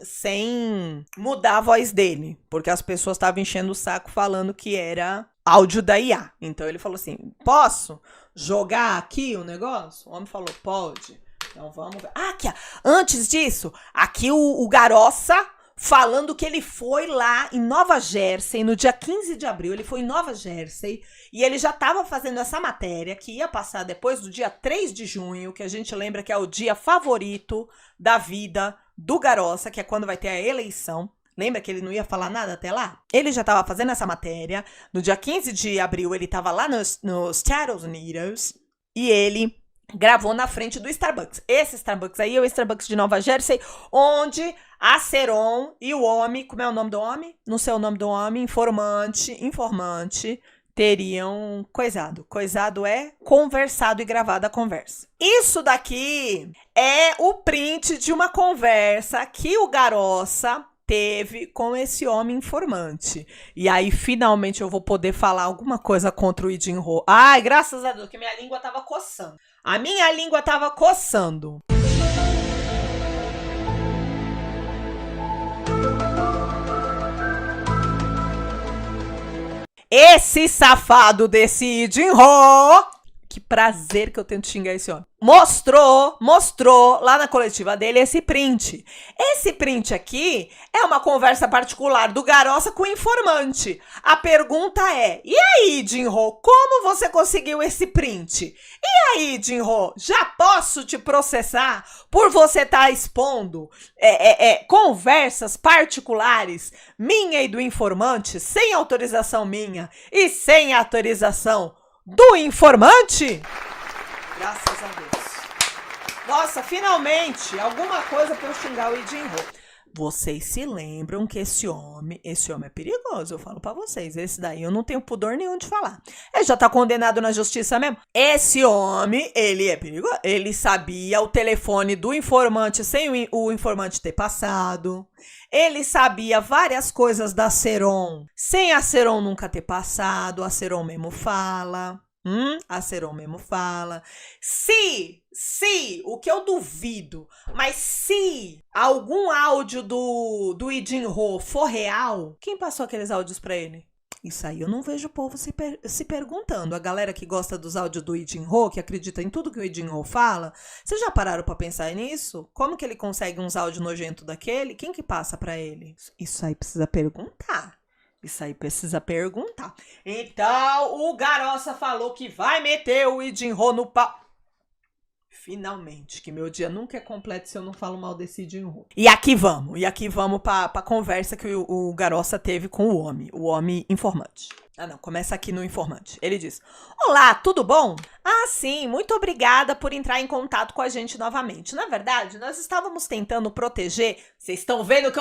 mudar a voz dele. Porque as pessoas estavam enchendo o saco falando que era áudio da IA. Então ele falou assim, posso jogar aqui o negócio? O homem falou, pode. Então vamos ver. Ah, aqui, antes disso, aqui o Garoça falando que ele foi lá em Nova Jersey, no dia 15 de abril, ele foi em Nova Jersey, e ele já estava fazendo essa matéria, que ia passar depois do dia 3 de junho, que a gente lembra que é o dia favorito da vida do Garoça, que é quando vai ter a eleição. Lembra que ele não ia falar nada até lá? Ele já estava fazendo essa matéria, no dia 15 de abril ele estava lá nos Estados Unidos, e ele gravou na frente do Starbucks. Esse Starbucks aí é o Starbucks de Nova Jersey, onde a Seron e o homem, como é o nome do homem? Não sei o nome do homem, informante, teriam coisado. Coisado é conversado e gravado a conversa. Isso daqui é o print de uma conversa que o Garoça teve com esse homem informante. E aí, finalmente, eu vou poder falar alguma coisa contra o Lee Jin-ho. Ai, graças a Deus, que minha língua tava coçando. A minha língua tava coçando. Esse safado desse Lee Jin-ho, que prazer que eu tenho de xingar esse homem, mostrou lá na coletiva dele esse print. Esse print aqui é uma conversa particular do Garoça com o informante. A pergunta é, e aí, Jin-ho, como você conseguiu esse print? E aí, Jin-ho, já posso te processar por você estar expondo conversas particulares minha e do informante sem autorização minha e sem autorização do informante? Graças a Deus. Nossa, finalmente, alguma coisa pra eu xingar o Lee Jin-ho. Vocês se lembram que esse homem é perigoso, eu falo pra vocês. Esse daí eu não tenho pudor nenhum de falar. Ele já tá condenado na justiça mesmo. Esse homem, ele é perigoso. Ele sabia o telefone do informante sem o informante ter passado. Ele sabia várias coisas da Seron sem a Seron nunca ter passado. A Seron mesmo fala. A Seron mesmo fala. Se, o que eu duvido, mas se algum áudio do Lee Jin-ho for real, quem passou aqueles áudios pra ele? Isso aí eu não vejo o povo se perguntando. A galera que gosta dos áudios do Lee Jin-ho, que acredita em tudo que o Lee Jin-ho fala, vocês já pararam pra pensar nisso? Como que ele consegue uns áudios nojentos daquele? Quem que passa pra ele? Isso aí precisa perguntar. Então, o Garoça falou que vai meter o Lee Jin-ho no pau. Finalmente, que meu dia nunca é completo se eu não falo mal desse Lee Jin-ho. E aqui vamos pra conversa que o Garoça teve com o homem informante. Ah, não, começa aqui no informante. Ele diz, olá, tudo bom? Ah, sim, muito obrigada por entrar em contato com a gente novamente. Na verdade, nós estávamos tentando proteger... Vocês estão vendo que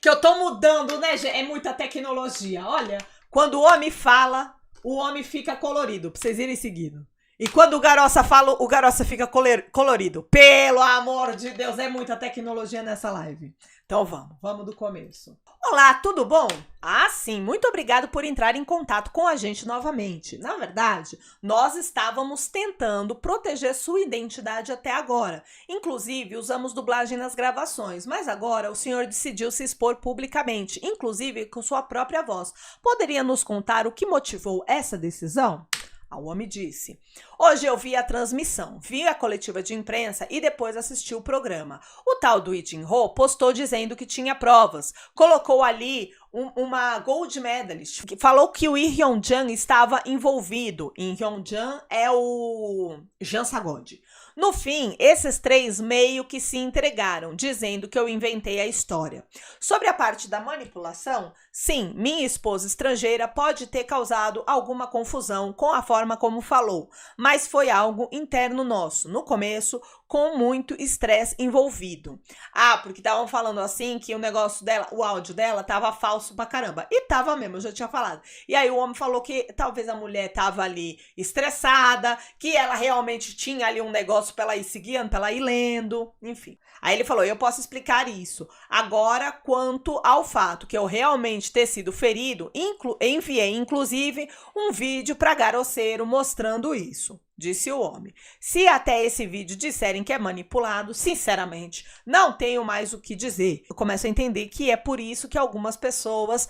eu tô mudando, né, gente? É muita tecnologia. Olha, quando o homem fala, o homem fica colorido, pra vocês irem seguindo. E quando o Garossa fala, o Garossa fica colorido. Pelo amor de Deus, é muita tecnologia nessa live. Então vamos do começo. Olá, tudo bom? Ah, sim, muito obrigado por entrar em contato com a gente novamente. Na verdade, nós estávamos tentando proteger sua identidade até agora. Inclusive, usamos dublagem nas gravações, mas agora o senhor decidiu se expor publicamente, inclusive com sua própria voz. Poderia nos contar o que motivou essa decisão? O homem disse: hoje eu vi a transmissão, vi a coletiva de imprensa e depois assisti o programa. O tal do Lee Jin-ho postou dizendo que tinha provas, colocou ali uma gold medalist, falou que o Lee Hyun-jan estava envolvido. Lee Hyun-jan é o Jean Sagode. No fim, esses três meio que se entregaram, dizendo que eu inventei a história. Sobre a parte da manipulação, sim, minha esposa estrangeira pode ter causado alguma confusão com a forma como falou, mas foi algo interno nosso, no começo, com muito estresse envolvido. Ah, porque estavam falando assim que o negócio dela, o áudio dela tava falso pra caramba. E tava mesmo, eu já tinha falado. E aí o homem falou que talvez a mulher tava ali estressada, que ela realmente tinha ali um negócio pra ela ir seguindo, pra ela ir lendo, enfim. Aí ele falou: eu posso explicar isso. Agora, quanto ao fato que eu realmente ter sido ferido, enviei inclusive um vídeo pra Garosseiro mostrando isso. Disse o homem. Se até esse vídeo disserem que é manipulado, sinceramente, não tenho mais o que dizer. Eu começo a entender que é por isso que algumas pessoas...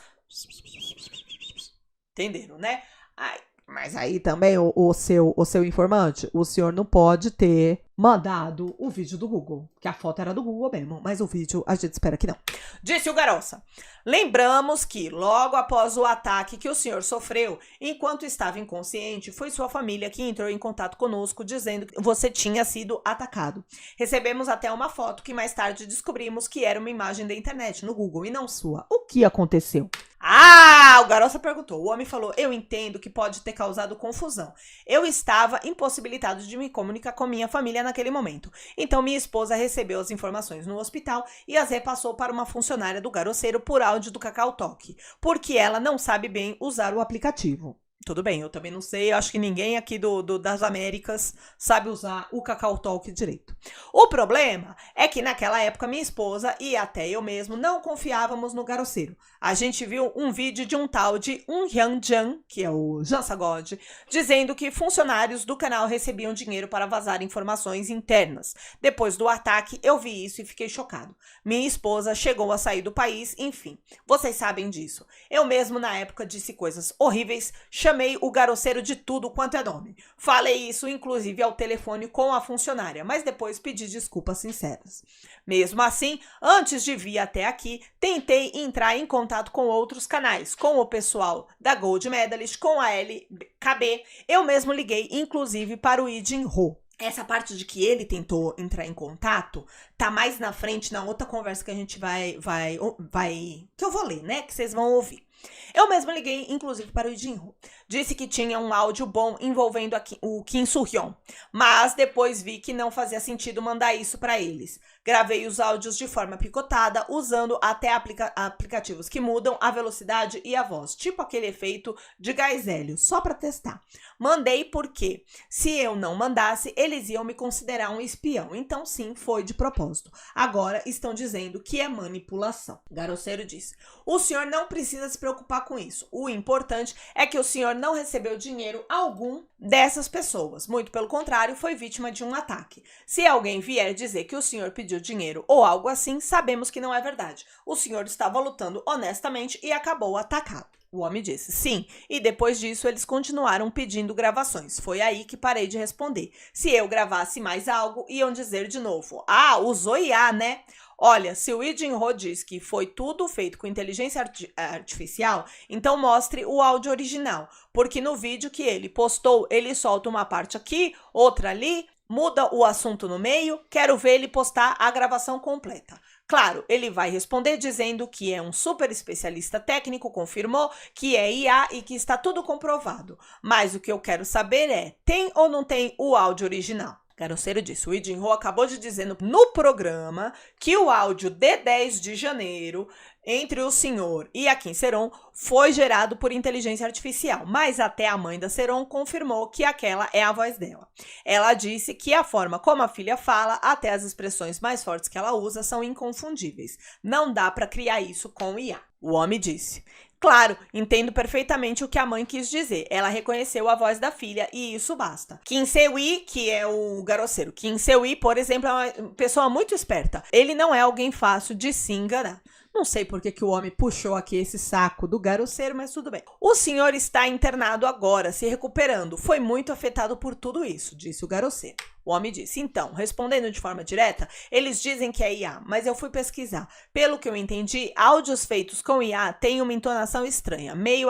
Entenderam, né? Ai, mas aí também o seu informante, o senhor não pode ter mandado o vídeo do Google, que a foto era do Google mesmo, mas o vídeo a gente espera que não. Disse o Garossa. Lembramos que, logo após o ataque que o senhor sofreu, enquanto estava inconsciente, foi sua família que entrou em contato conosco dizendo que você tinha sido atacado. Recebemos até uma foto que mais tarde descobrimos que era uma imagem da internet no Google e não sua. O que aconteceu? Ah, o Garossa perguntou. O homem falou: eu entendo que pode ter causado confusão. Eu estava impossibilitado de me comunicar com minha família naquele momento. Então minha esposa recebeu as informações no hospital e as repassou para uma funcionária do Garosseiro por áudio do KakaoTalk, porque ela não sabe bem usar o aplicativo. Tudo bem, eu também não sei, eu acho que ninguém aqui das Américas sabe usar o KakaoTalk direito. O problema é que naquela época minha esposa e até eu mesmo não confiávamos no Garosseiro. A gente viu um vídeo de um tal de Hyun-jan, que é o Jean Sagode, dizendo que funcionários do canal recebiam dinheiro para vazar informações internas. Depois do ataque, eu vi isso e fiquei chocado. Minha esposa chegou a sair do país, enfim, vocês sabem disso. Eu mesmo na época disse coisas horríveis, chamei o Garosseiro de tudo quanto é nome. Falei isso, inclusive, ao telefone com a funcionária, mas depois pedi desculpas sinceras. Mesmo assim, antes de vir até aqui, tentei entrar em contato com outros canais, com o pessoal da Gold Medalist, com a LKB. Eu mesmo liguei, inclusive, para o Lee Jin-ho. Essa parte de que ele tentou entrar em contato tá mais na frente, na outra conversa que a gente que eu vou ler, né? Que vocês vão ouvir. Eu mesmo liguei, inclusive, para o Lee Jin-ho. Disse que tinha um áudio bom envolvendo o Kim Soo-hyun, mas depois vi que não fazia sentido mandar isso para eles. Gravei os áudios de forma picotada, usando até aplicativos que mudam a velocidade e a voz, tipo aquele efeito de gás hélio, só para testar. Mandei porque, se eu não mandasse, eles iam me considerar um espião. Então, sim, foi de propósito. Agora estão dizendo que é manipulação. Garosseiro disse: o senhor não precisa se preocupar com isso. O importante é que o senhor não recebeu dinheiro algum dessas pessoas. Muito pelo contrário, foi vítima de um ataque. Se alguém vier dizer que o senhor pediu dinheiro ou algo assim, sabemos que não é verdade. O senhor estava lutando honestamente e acabou atacado. O homem disse sim, e depois disso eles continuaram pedindo gravações. Foi aí que parei de responder. Se eu gravasse mais algo, iam dizer de novo: ah, usou IA, né? Olha, se o Lee Jin-ho diz que foi tudo feito com inteligência artificial, então mostre o áudio original, porque no vídeo que ele postou, ele solta uma parte aqui, outra ali, muda o assunto no meio, quero ver ele postar a gravação completa. Claro, ele vai responder dizendo que é um super especialista técnico, confirmou que é IA e que está tudo comprovado. Mas o que eu quero saber é, tem ou não tem o áudio original? Garoceiro disse, o Lee Jin-ho acabou de dizer no programa que o áudio de 10 de janeiro entre o senhor e a Kim Seron foi gerado por inteligência artificial, mas até a mãe da Seron confirmou que aquela é a voz dela. Ela disse que a forma como a filha fala, até as expressões mais fortes que ela usa, são inconfundíveis. Não dá para criar isso com IA. O homem disse, claro, entendo perfeitamente o que a mãe quis dizer. Ela reconheceu a voz da filha e isso basta. Kim Se-wi, que é o garoceiro. Kim Se-wi, por exemplo, é uma pessoa muito esperta. Ele não é alguém fácil de se enganar. Não sei por que o homem puxou aqui esse saco do garoceiro, mas tudo bem. O senhor está internado agora, se recuperando. Foi muito afetado por tudo isso, disse o garoceiro. O homem disse, então, respondendo de forma direta, eles dizem que é IA, mas eu fui pesquisar. Pelo que eu entendi, áudios feitos com IA têm uma entonação estranha, meio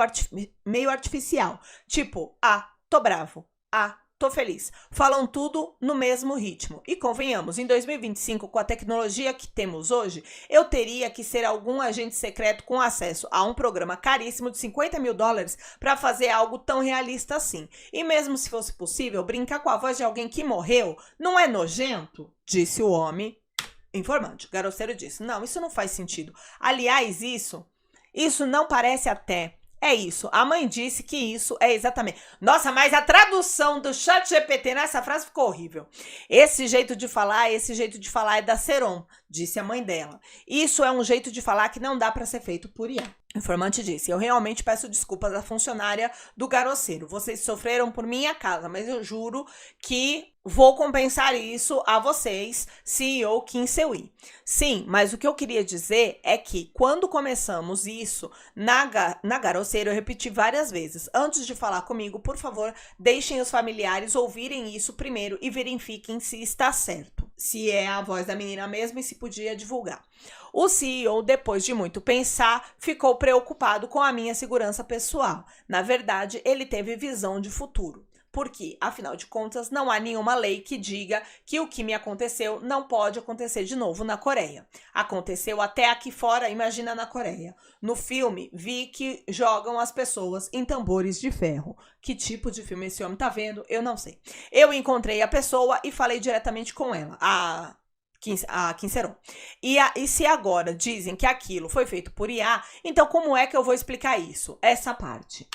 artificial. Tipo, tô bravo, tô feliz. Falam tudo no mesmo ritmo. E convenhamos, em 2025, com a tecnologia que temos hoje, eu teria que ser algum agente secreto com acesso a um programa caríssimo de $50 mil para fazer algo tão realista assim. E mesmo se fosse possível, brincar com a voz de alguém que morreu não é nojento? Disse o homem informante. O garoceiro disse, não, isso não faz sentido. Aliás, isso não parece até... É isso, a mãe disse que isso é exatamente... Nossa, mas a tradução do ChatGPT nessa frase ficou horrível. Esse jeito de falar é da Seron, disse a mãe dela. Isso é um jeito de falar que não dá para ser feito por IA. O informante disse, eu realmente peço desculpas à funcionária do garoceiro. Vocês sofreram por minha causa, mas eu juro que vou compensar isso a vocês, CEO Kim Se-wi. Sim, mas o que eu queria dizer é que quando começamos isso na garoceiro, eu repeti várias vezes. Antes de falar comigo, por favor, deixem os familiares ouvirem isso primeiro e verifiquem se está certo. Se é a voz da menina mesmo e se podia divulgar. O CEO, depois de muito pensar, ficou preocupado com a minha segurança pessoal. Na verdade, ele teve visão de futuro. Porque, afinal de contas, não há nenhuma lei que diga que o que me aconteceu não pode acontecer de novo na Coreia. Aconteceu até aqui fora, imagina na Coreia. No filme, vi que jogam as pessoas em tambores de ferro. Que tipo de filme esse homem tá vendo? Eu não sei. Eu encontrei a pessoa e falei diretamente com ela. A Kim Seron. E se agora dizem que aquilo foi feito por IA, então como é que eu vou explicar isso? Essa parte.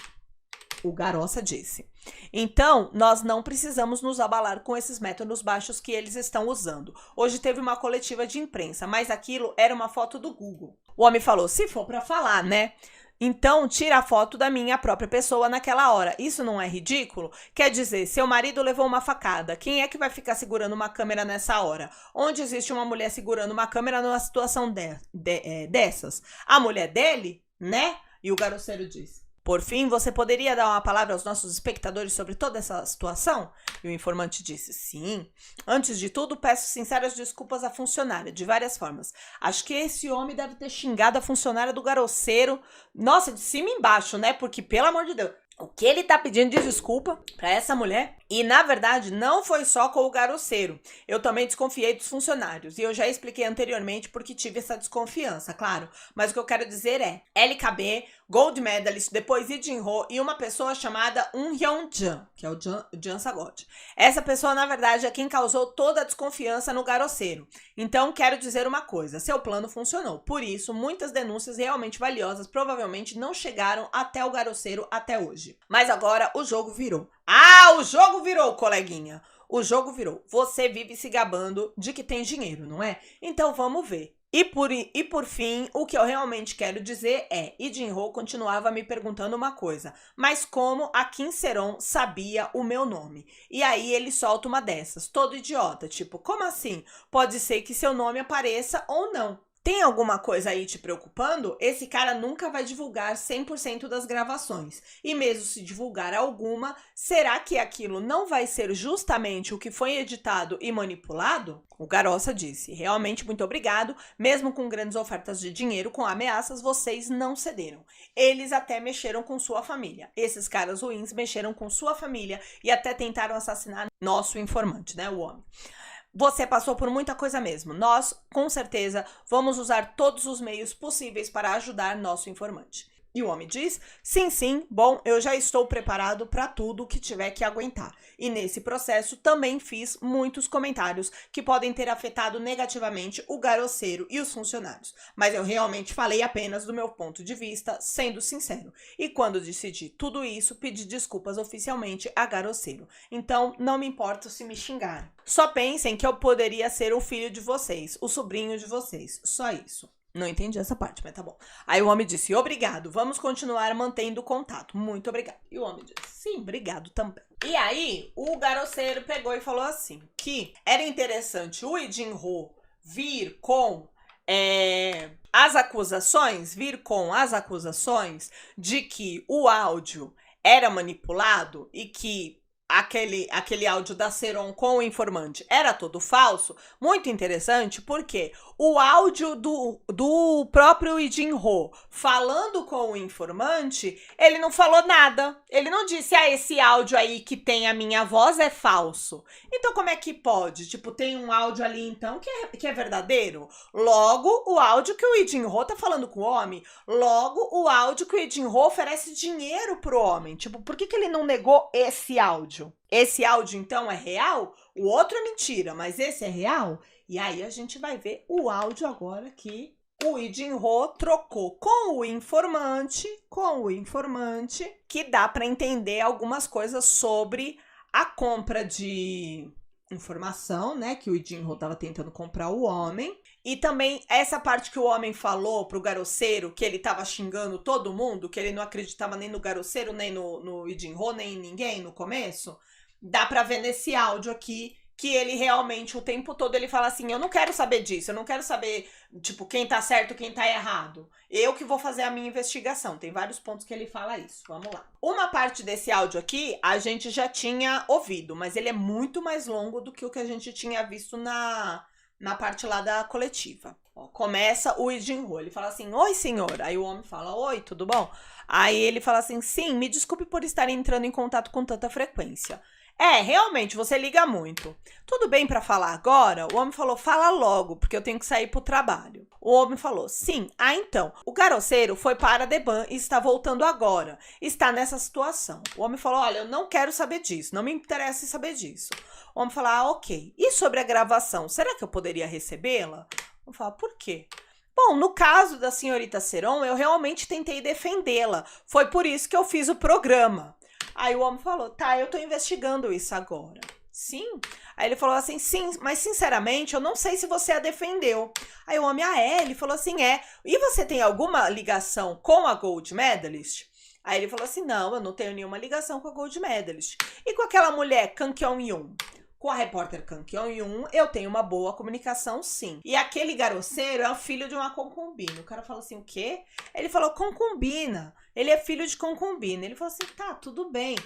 O Garoça disse. Então, nós não precisamos nos abalar com esses métodos baixos que eles estão usando. Hoje teve uma coletiva de imprensa, mas aquilo era uma foto do Google. O homem falou, se for pra falar, né? Então, tira a foto da minha própria pessoa naquela hora. Isso não é ridículo? Quer dizer, seu marido levou uma facada. Quem é que vai ficar segurando uma câmera nessa hora? Onde existe uma mulher segurando uma câmera numa situação dessas? A mulher dele, né? E o garoceiro disse. Por fim, você poderia dar uma palavra aos nossos espectadores sobre toda essa situação? E o informante disse, sim. Antes de tudo, peço sinceras desculpas à funcionária, de várias formas. Acho que esse homem deve ter xingado a funcionária do garoceiro. Nossa, de cima e embaixo, né? Porque, pelo amor de Deus, o que ele tá pedindo de desculpa pra essa mulher? E, na verdade, não foi só com o garoceiro. Eu também desconfiei dos funcionários. E eu já expliquei anteriormente porque tive essa desconfiança, claro. Mas o que eu quero dizer é, LKB, Gold Medalist, depois Lee Jin-ho e uma pessoa chamada Hyun-jan, que é o Jan Sagot. Essa pessoa, na verdade, é quem causou toda a desconfiança no garoceiro. Então, quero dizer uma coisa, seu plano funcionou. Por isso, muitas denúncias realmente valiosas provavelmente não chegaram até o garoceiro até hoje. Mas agora o jogo virou. O jogo virou, coleguinha. O jogo virou. Você vive se gabando de que tem dinheiro, não é? Então vamos ver. E por fim, o que eu realmente quero dizer é, Lee Jin-ho continuava me perguntando uma coisa, mas como a Kim Seron sabia o meu nome? E aí ele solta uma dessas, todo idiota, tipo, como assim? Pode ser que seu nome apareça ou não. Tem alguma coisa aí te preocupando? Esse cara nunca vai divulgar 100% das gravações. E mesmo se divulgar alguma, será que aquilo não vai ser justamente o que foi editado e manipulado? O Garoça disse, realmente muito obrigado, mesmo com grandes ofertas de dinheiro, com ameaças, vocês não cederam. Eles até mexeram com sua família. Esses caras ruins mexeram com sua família e até tentaram assassinar nosso informante, né, o homem. Você passou por muita coisa mesmo. Nós, com certeza, vamos usar todos os meios possíveis para ajudar nosso informante. E o homem diz, sim, sim, bom, eu já estou preparado para tudo o que tiver que aguentar. E nesse processo também fiz muitos comentários que podem ter afetado negativamente o garoceiro e os funcionários. Mas eu realmente falei apenas do meu ponto de vista, sendo sincero. E quando decidi tudo isso, pedi desculpas oficialmente a garoceiro. Então, não me importo se me xingarem. Só pensem que eu poderia ser o filho de vocês, o sobrinho de vocês. Só isso. Não entendi essa parte, mas tá bom. Aí o homem disse, obrigado, vamos continuar mantendo contato. Muito obrigado. E o homem disse, sim, obrigado também. E aí, o garoceiro pegou e falou assim, que era interessante o Lee Jin-ho vir com as acusações de que o áudio era manipulado e que aquele áudio da Seron com o informante era todo falso. Muito interessante, porque o áudio do próprio Lee Jin-ho falando com o informante, ele não falou nada. Ele não disse, esse áudio aí que tem a minha voz é falso. Então como é que pode? Tipo, tem um áudio ali então que é verdadeiro? Logo, o áudio que o Lee Jin-ho tá falando com o homem, logo o áudio que o Lee Jin-ho oferece dinheiro pro homem. Tipo, por que ele não negou esse áudio? Esse áudio, então, é real? O outro é mentira, mas esse é real? E aí a gente vai ver o áudio agora que o Lee Jin-ho trocou com o informante, que dá para entender algumas coisas sobre a compra de informação, né? Que o Lee Jin-ho estava tentando comprar o homem. E também essa parte que o homem falou pro garoceiro, que ele tava xingando todo mundo, que ele não acreditava nem no garoceiro, nem no Lee Jin-ho, nem em ninguém no começo. Dá pra ver nesse áudio aqui que ele realmente, o tempo todo, ele fala assim, eu não quero saber disso, eu não quero saber, tipo, quem tá certo, quem tá errado. Eu que vou fazer a minha investigação. Tem vários pontos que ele fala isso. Vamos lá. Uma parte desse áudio aqui, a gente já tinha ouvido, mas ele é muito mais longo do que o que a gente tinha visto na parte lá da coletiva. Ó, começa o Lee Jin-ho, ele fala assim, oi senhor. Aí o homem fala, oi, tudo bom? Aí ele fala assim, sim, me desculpe por estar entrando em contato com tanta frequência. Realmente, você liga muito. Tudo bem pra falar agora? O homem falou, fala logo, porque eu tenho que sair pro trabalho. O homem falou, sim. Então, o garoceiro foi para a Deban e está voltando agora. Está nessa situação. O homem falou, olha, eu não quero saber disso, não me interessa em saber disso. O homem falou, ok. E sobre a gravação, será que eu poderia recebê-la? O homem falou, por quê? Bom, no caso da senhorita Seron, eu realmente tentei defendê-la. Foi por isso que eu fiz o programa. Aí o homem falou, tá, eu tô investigando isso agora. Sim? Aí ele falou assim, sim, mas sinceramente eu não sei se você a defendeu. Aí o homem, ele falou assim, E você tem alguma ligação com a Gold Medalist? Aí ele falou assim, não, eu não tenho nenhuma ligação com a Gold Medalist. E com aquela mulher, Kang Kyung-yoon? Com a repórter Kang Kyung-yoon, eu tenho uma boa comunicação, sim. E aquele garoceiro é o filho de uma concubina. O cara falou assim, o quê? Ele falou, concubina. Ele é filho de concubina. Ele falou assim, tá, tudo bem.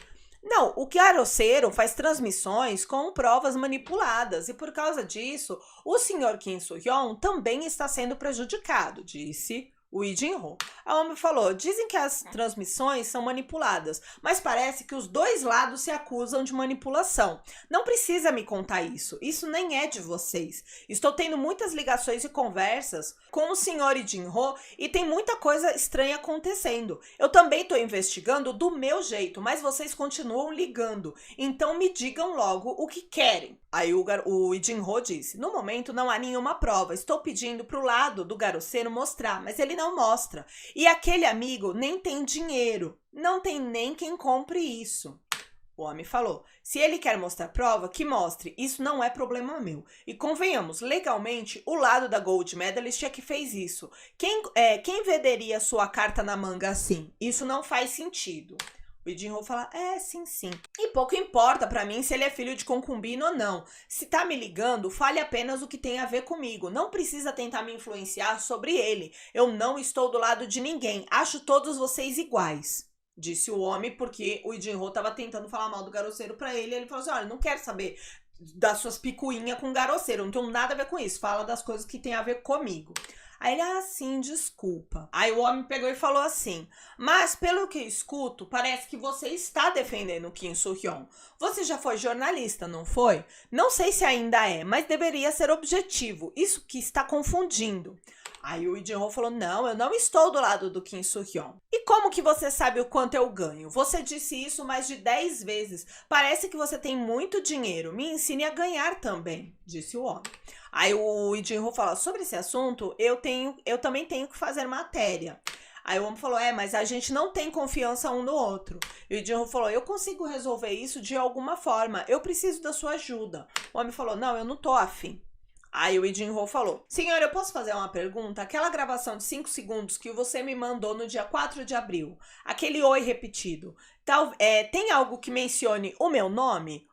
Não, o garoceiro faz transmissões com provas manipuladas. E por causa disso, o senhor Kim Soo-hyun também está sendo prejudicado, disse o Lee Jin-ho. A homem falou, dizem que as transmissões são manipuladas, mas parece que os dois lados se acusam de manipulação. Não precisa me contar isso, isso nem é de vocês. Estou tendo muitas ligações e conversas com o senhor Lee Jin-ho e tem muita coisa estranha acontecendo. Eu também estou investigando do meu jeito, mas vocês continuam ligando, então me digam logo o que querem. Aí o Lee Jin-ho disse, no momento não há nenhuma prova, estou pedindo pro lado do garoceiro mostrar, mas ele não mostra. E aquele amigo nem tem dinheiro, não tem nem quem compre isso. O homem falou, se ele quer mostrar prova, que mostre, isso não é problema meu. E convenhamos, legalmente, o lado da Gold Medalist é que fez isso. Quem venderia sua carta na manga assim? Isso não faz sentido. O Lee Jin-ho fala, sim, sim. E pouco importa pra mim se ele é filho de concubina ou não. Se tá me ligando, fale apenas o que tem a ver comigo. Não precisa tentar me influenciar sobre ele. Eu não estou do lado de ninguém. Acho todos vocês iguais. Disse o homem, porque o Lee Jin-ho tava tentando falar mal do garoceiro pra ele. Ele falou assim, olha, não quero saber das suas picuinhas com garoceiro. Não tenho nada a ver com isso. Fala das coisas que tem a ver comigo. Aí ele, sim, desculpa. Aí o homem pegou e falou assim, mas pelo que eu escuto, parece que você está defendendo o Kim Soo-hyun. Você já foi jornalista, não foi? Não sei se ainda é, mas deveria ser objetivo. Isso que está confundindo. Aí o Lee Jin-ho falou, não, eu não estou do lado do Kim Soo-hyun. E como que você sabe o quanto eu ganho? Você disse isso mais de 10 vezes. Parece que você tem muito dinheiro. Me ensine a ganhar também, disse o homem. Aí o Lee Jin-ho falou, sobre esse assunto, eu também tenho que fazer matéria. Aí o homem falou, mas a gente não tem confiança um no outro. E o Lee Jin-ho falou, eu consigo resolver isso de alguma forma. Eu preciso da sua ajuda. O homem falou, não, eu não tô afim. Aí o Lee Jin-ho falou, senhor, eu posso fazer uma pergunta? Aquela gravação de 5 segundos que você me mandou no dia 4 de abril, aquele oi repetido, tem algo que mencione o meu nome?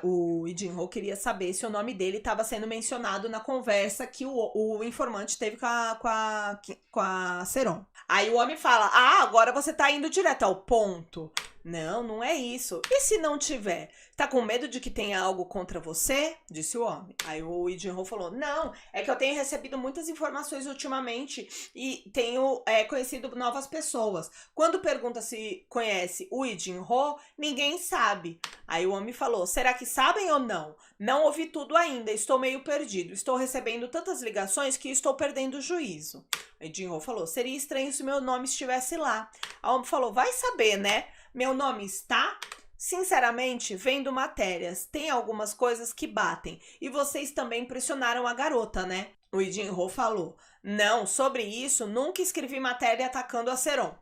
O Lee Jin-ho queria saber se o nome dele estava sendo mencionado na conversa que o informante teve com a Seron. Aí o homem fala, agora você tá indo direto ao ponto. Não, não é isso. E se não tiver? Tá com medo de que tenha algo contra você? Disse o homem. Aí o Lee Jin-ho falou, não, é que eu tenho recebido muitas informações ultimamente e tenho conhecido novas pessoas. Quando pergunta se conhece o Lee Jin-ho, ninguém sabe. Aí o homem falou, será que sabem ou não? Não ouvi tudo ainda, estou meio perdido. Estou recebendo tantas ligações que estou perdendo o juízo. O Lee Jin-ho falou, seria estranho se meu nome estivesse lá. A homem falou, vai saber, né? Meu nome está? Sinceramente, vendo matérias, tem algumas coisas que batem. E vocês também pressionaram a garota, né? O Lee Jin-ho falou, não, sobre isso, nunca escrevi matéria atacando a Seron.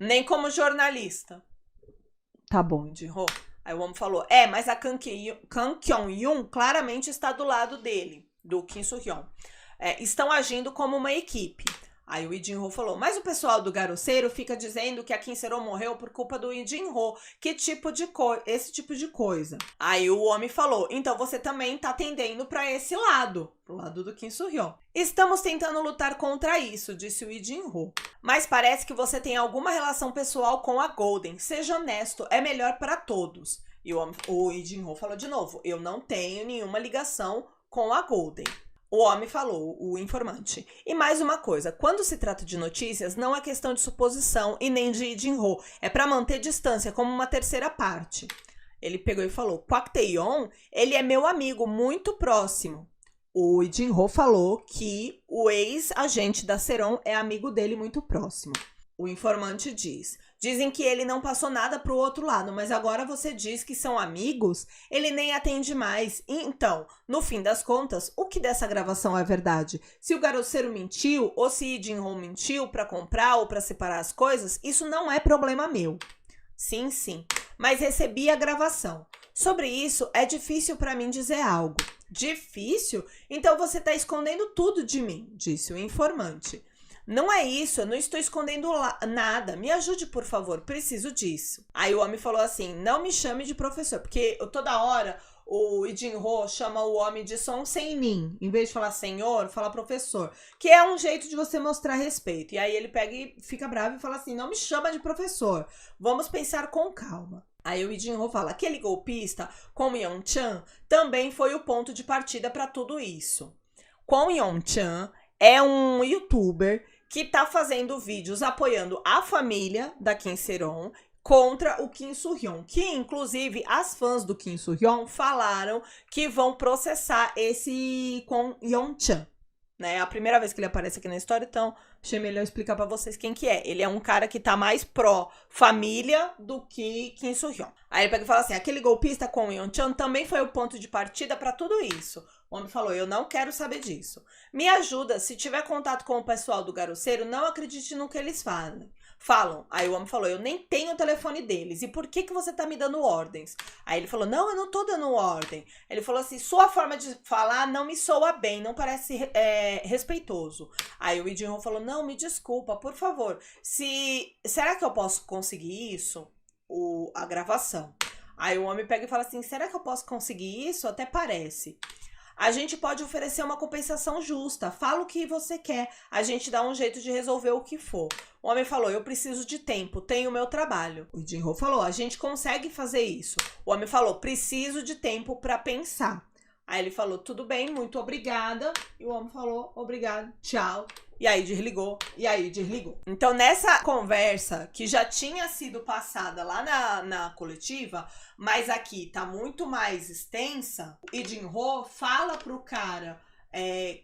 Nem como jornalista. Tá bom, Lee Jin-ho. Aí o homem falou, mas a Kang Kyung-yoon claramente está do lado dele, do Kim Soo-hyun. Estão agindo como uma equipe. Aí o Lee Jin-ho falou, mas o pessoal do Garoceiro fica dizendo que a Kim Seron morreu por culpa do Lee Jin-ho. Esse tipo de coisa. Aí o homem falou, então você também tá tendendo pra esse lado, pro lado do Kim Soo-hyun. Estamos tentando lutar contra isso, disse o Lee Jin-ho. Mas parece que você tem alguma relação pessoal com a Golden. Seja honesto, é melhor pra todos. E o Lee Jin-ho falou de novo, eu não tenho nenhuma ligação com a Golden. O homem falou, o informante. E mais uma coisa, quando se trata de notícias, não é questão de suposição e nem de Lee Jin-ho. É para manter distância, como uma terceira parte. Ele pegou e falou, Kwak Tae-yeon, ele é meu amigo muito próximo. O Lee Jin-ho falou que o ex-agente da Seron é amigo dele muito próximo. O informante diz, dizem que ele não passou nada pro outro lado, mas agora você diz que são amigos? Ele nem atende mais. Então, no fim das contas, o que dessa gravação é verdade? Se o Garoceiro mentiu, ou se Lee Jin-ho mentiu pra comprar ou pra separar as coisas, isso não é problema meu. Sim, mas recebi a gravação. Sobre isso, é difícil pra mim dizer algo. Difícil? Então você tá escondendo tudo de mim, disse o informante. Não é isso, eu não estou escondendo nada. Me ajude, por favor, preciso disso. Aí o homem falou assim, não me chame de professor, porque toda hora o Lee Jin-ho chama o homem de Son Sen-nin. Em vez de falar senhor, fala professor. Que é um jeito de você mostrar respeito. E aí ele pega e fica bravo e fala assim, não me chama de professor, vamos pensar com calma. Aí o Lee Jin-ho fala, aquele golpista, Kwon Yeon-chan, também foi o ponto de partida para tudo isso. Kwon Yeon-chan é um youtuber que tá fazendo vídeos apoiando a família da Kim Seron contra o Kim Soo-hyun, que inclusive as fãs do Kim Soo-hyun falaram que vão processar esse Kwon Yeon-chan. Né? É a primeira vez que ele aparece aqui na história, então achei melhor explicar pra vocês quem que é. Ele é um cara que tá mais pró-família do que Kim Soo-hyun. Aí ele pega e fala assim, aquele golpista Kwon Yeon-chan também foi o ponto de partida pra tudo isso. O homem falou, eu não quero saber disso. Me ajuda, se tiver contato com o pessoal do Garoceiro, não acredite no que eles falam. Aí o homem falou, eu nem tenho o telefone deles. E por que você tá me dando ordens? Aí ele falou, não, eu não tô dando ordem. Ele falou assim, sua forma de falar não me soa bem, não parece respeitoso. Aí o Lee Jin-ho falou, não, me desculpa, por favor. Será que eu posso conseguir isso? A gravação. Aí o homem pega e fala assim, será que eu posso conseguir isso? Até parece. A gente pode oferecer uma compensação justa. Fala o que você quer. A gente dá um jeito de resolver o que for. O homem falou, eu preciso de tempo, tenho o meu trabalho. O Jin-ho falou, a gente consegue fazer isso. O homem falou, preciso de tempo para pensar. Aí ele falou, tudo bem, muito obrigada. E o homem falou, obrigado, tchau. E aí desligou, Então, nessa conversa, que já tinha sido passada lá na coletiva, mas aqui tá muito mais extensa, o Lee Jin-ho fala pro cara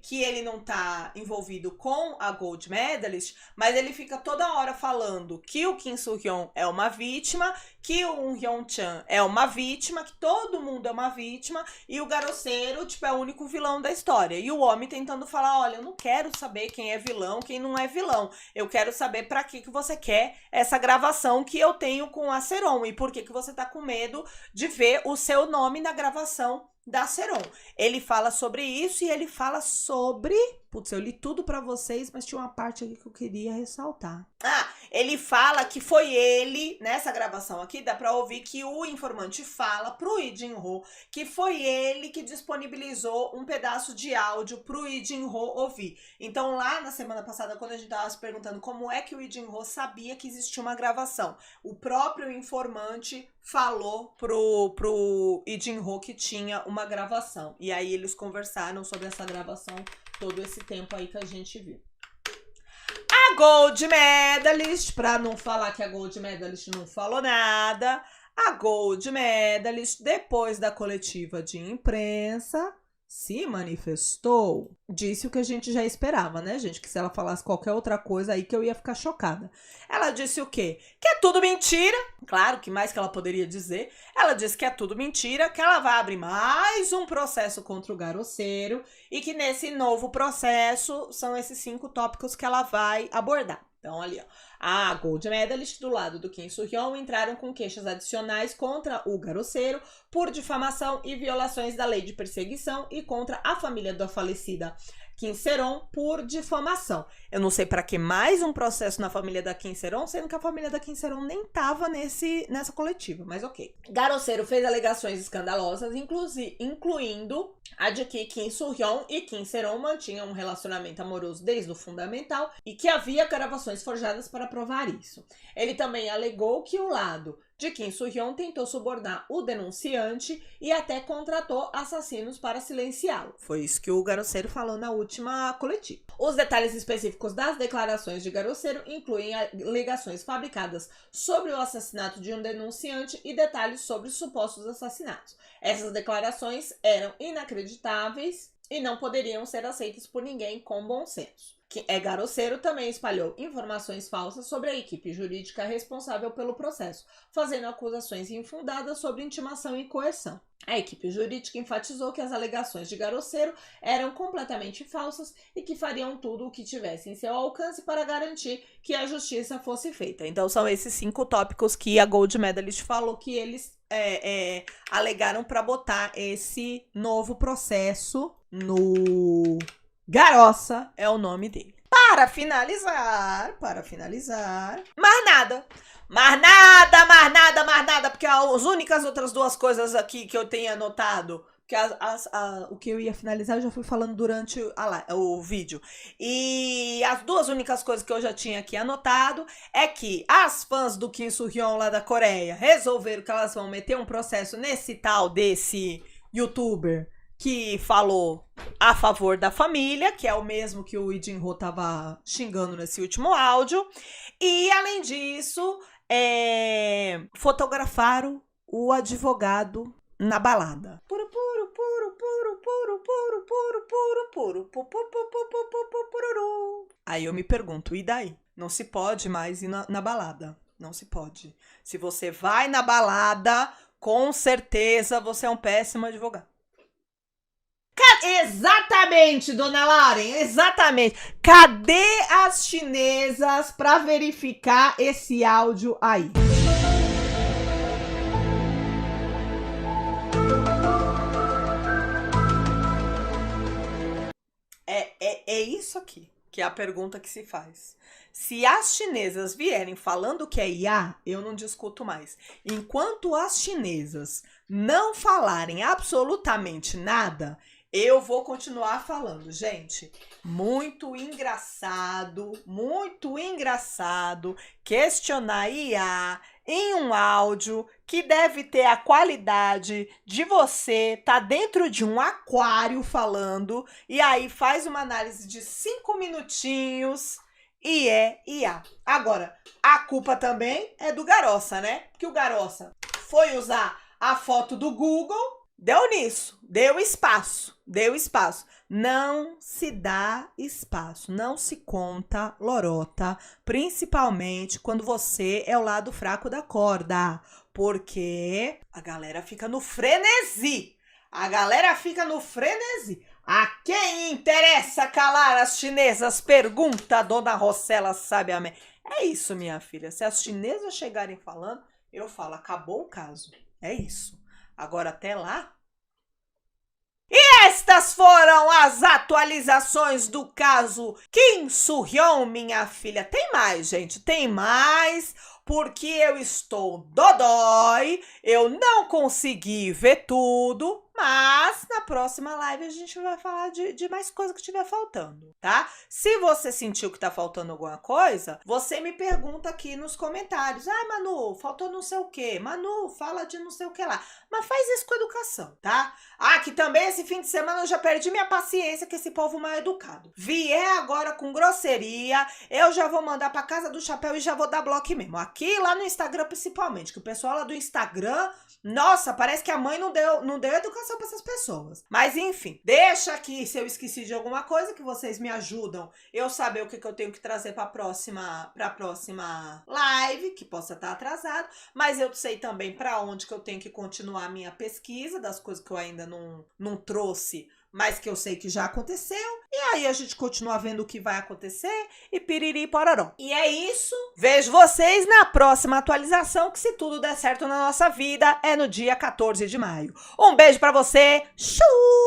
que ele não tá envolvido com a Gold Medalist, mas ele fica toda hora falando que o Kim Soo-hyun é uma vítima, que o Um Hyun-chan é uma vítima, que todo mundo é uma vítima, e o Garosseiro, tipo, é o único vilão da história. E o homem tentando falar, olha, eu não quero saber quem é vilão, quem não é vilão. Eu quero saber pra que você quer essa gravação que eu tenho com a Seron, e por que você tá com medo de ver o seu nome na gravação da Seron. Ele fala sobre isso e ele fala sobre... Putz, eu li tudo pra vocês, mas tinha uma parte aqui que eu queria ressaltar. Ele fala que foi ele, nessa gravação aqui, dá pra ouvir que o informante fala pro Lee Jin-ho que foi ele que disponibilizou um pedaço de áudio pro Lee Jin-ho ouvir. Então, lá na semana passada, quando a gente tava se perguntando como é que o Lee Jin-ho sabia que existia uma gravação, o próprio informante falou pro Lee Jin-ho que tinha uma gravação. E aí eles conversaram sobre essa gravação todo esse tempo aí que a gente viu. A Gold Medalist, pra não falar que a Gold Medalist não falou nada, a Gold Medalist, depois da coletiva de imprensa, se manifestou, disse o que a gente já esperava, né, gente? Que se ela falasse qualquer outra coisa aí que eu ia ficar chocada. Ela disse o quê? Que é tudo mentira. Claro, que mais que ela poderia dizer? Ela disse que é tudo mentira, que ela vai abrir mais um processo contra o Garosseiro e que nesse novo processo são esses 5 tópicos que ela vai abordar. Então, ali, ó, a Gold Medalist do lado do Kim Soo-hyun entraram com queixas adicionais contra o Garosseiro por difamação e violações da lei de perseguição e contra a família da falecida Kim Seron por difamação. Eu não sei pra que mais um processo na família da Kim Seron, sendo que a família da Kim Seron nem tava nessa coletiva, mas ok. Garosseiro fez alegações escandalosas, incluindo a de que Kim Soo-hyun e Kim Seron mantinham um relacionamento amoroso desde o fundamental e que havia gravações forjadas para provar isso. Ele também alegou que o lado de Kim Soo-hyun tentou subornar o denunciante e até contratou assassinos para silenciá-lo. Foi isso que o Garosseiro falou na última coletiva. Os detalhes específicos das declarações de Garosseiro incluem alegações fabricadas sobre o assassinato de um denunciante e detalhes sobre supostos assassinatos. Essas declarações eram inacreditáveis e não poderiam ser aceitas por ninguém com bom senso. Garosseiro também espalhou informações falsas sobre a equipe jurídica responsável pelo processo, fazendo acusações infundadas sobre intimação e coerção. A equipe jurídica enfatizou que as alegações de Garosseiro eram completamente falsas e que fariam tudo o que tivesse em seu alcance para garantir que a justiça fosse feita. Então são esses 5 tópicos que a Gold Medalist falou que eles alegaram para botar esse novo processo no... Garossa é o nome dele. Para finalizar, mais nada, porque as únicas outras 2 coisas aqui que eu tenho anotado, que o que eu ia finalizar eu já fui falando durante o vídeo, e as 2 únicas coisas que eu já tinha aqui anotado é que as fãs do Kim Soo-hyun lá da Coreia resolveram que elas vão meter um processo nesse tal desse youtuber que falou a favor da família, que é o mesmo que o Lee Jin-ho tava xingando nesse último áudio. E, além disso, fotografaram o advogado na balada. Aí eu me pergunto, e daí? Não se pode mais ir na balada. Não se pode. Se você vai na balada, com certeza você é um péssimo advogado. Exatamente, dona Lauren, exatamente. Cadê as chinesas para verificar esse áudio aí? É isso aqui que é a pergunta que se faz. Se as chinesas vierem falando que é IA, eu não discuto mais. Enquanto as chinesas não falarem absolutamente nada, Eu vou continuar falando, gente. Muito engraçado questionar a IA em um áudio que deve ter a qualidade de você tá dentro de um aquário falando e aí faz uma análise de 5 minutinhos e é IA. Agora, a culpa também é do Garossa, né? Porque o Garossa foi usar a foto do Google, deu nisso, deu espaço. Não se dá espaço, não se conta lorota, principalmente quando você é o lado fraco da corda, porque a galera fica no frenesi. A quem interessa calar as chinesas? Pergunta a dona Rossella sabiamente. É isso, minha filha. Se as chinesas chegarem falando, eu falo, acabou o caso. É isso. Agora, até lá... E estas foram as atualizações do caso Kim Soo-hyun, minha filha. Tem mais, gente, tem mais, porque eu estou dodói, eu não consegui ver tudo, mas na próxima live a gente vai falar de mais coisa que estiver faltando, tá? Se você sentiu que tá faltando alguma coisa, você me pergunta aqui nos comentários. Ah, Manu, faltou não sei o quê. Manu, fala de não sei o que lá. Mas faz isso com educação, tá? Ah, que também esse fim de semana eu já perdi minha paciência com esse povo mal educado. Vier agora com grosseria, eu já vou mandar pra casa do chapéu e já vou dar bloco mesmo. Aqui lá no Instagram principalmente, que o pessoal lá do Instagram, nossa, parece que a mãe não deu educação pra essas pessoas. Mas enfim, deixa aqui se eu esqueci de alguma coisa, que vocês me ajudam eu saber o que eu tenho que trazer pra próxima live, que possa estar atrasado, mas eu sei também pra onde que eu tenho que continuar a minha pesquisa das coisas que eu ainda não trouxe, mas que eu sei que já aconteceu. E aí a gente continua vendo o que vai acontecer e piriri pororó. E é isso. Vejo vocês na próxima atualização, que se tudo der certo na nossa vida é no dia 14 de maio. Um beijo pra você. Tchau!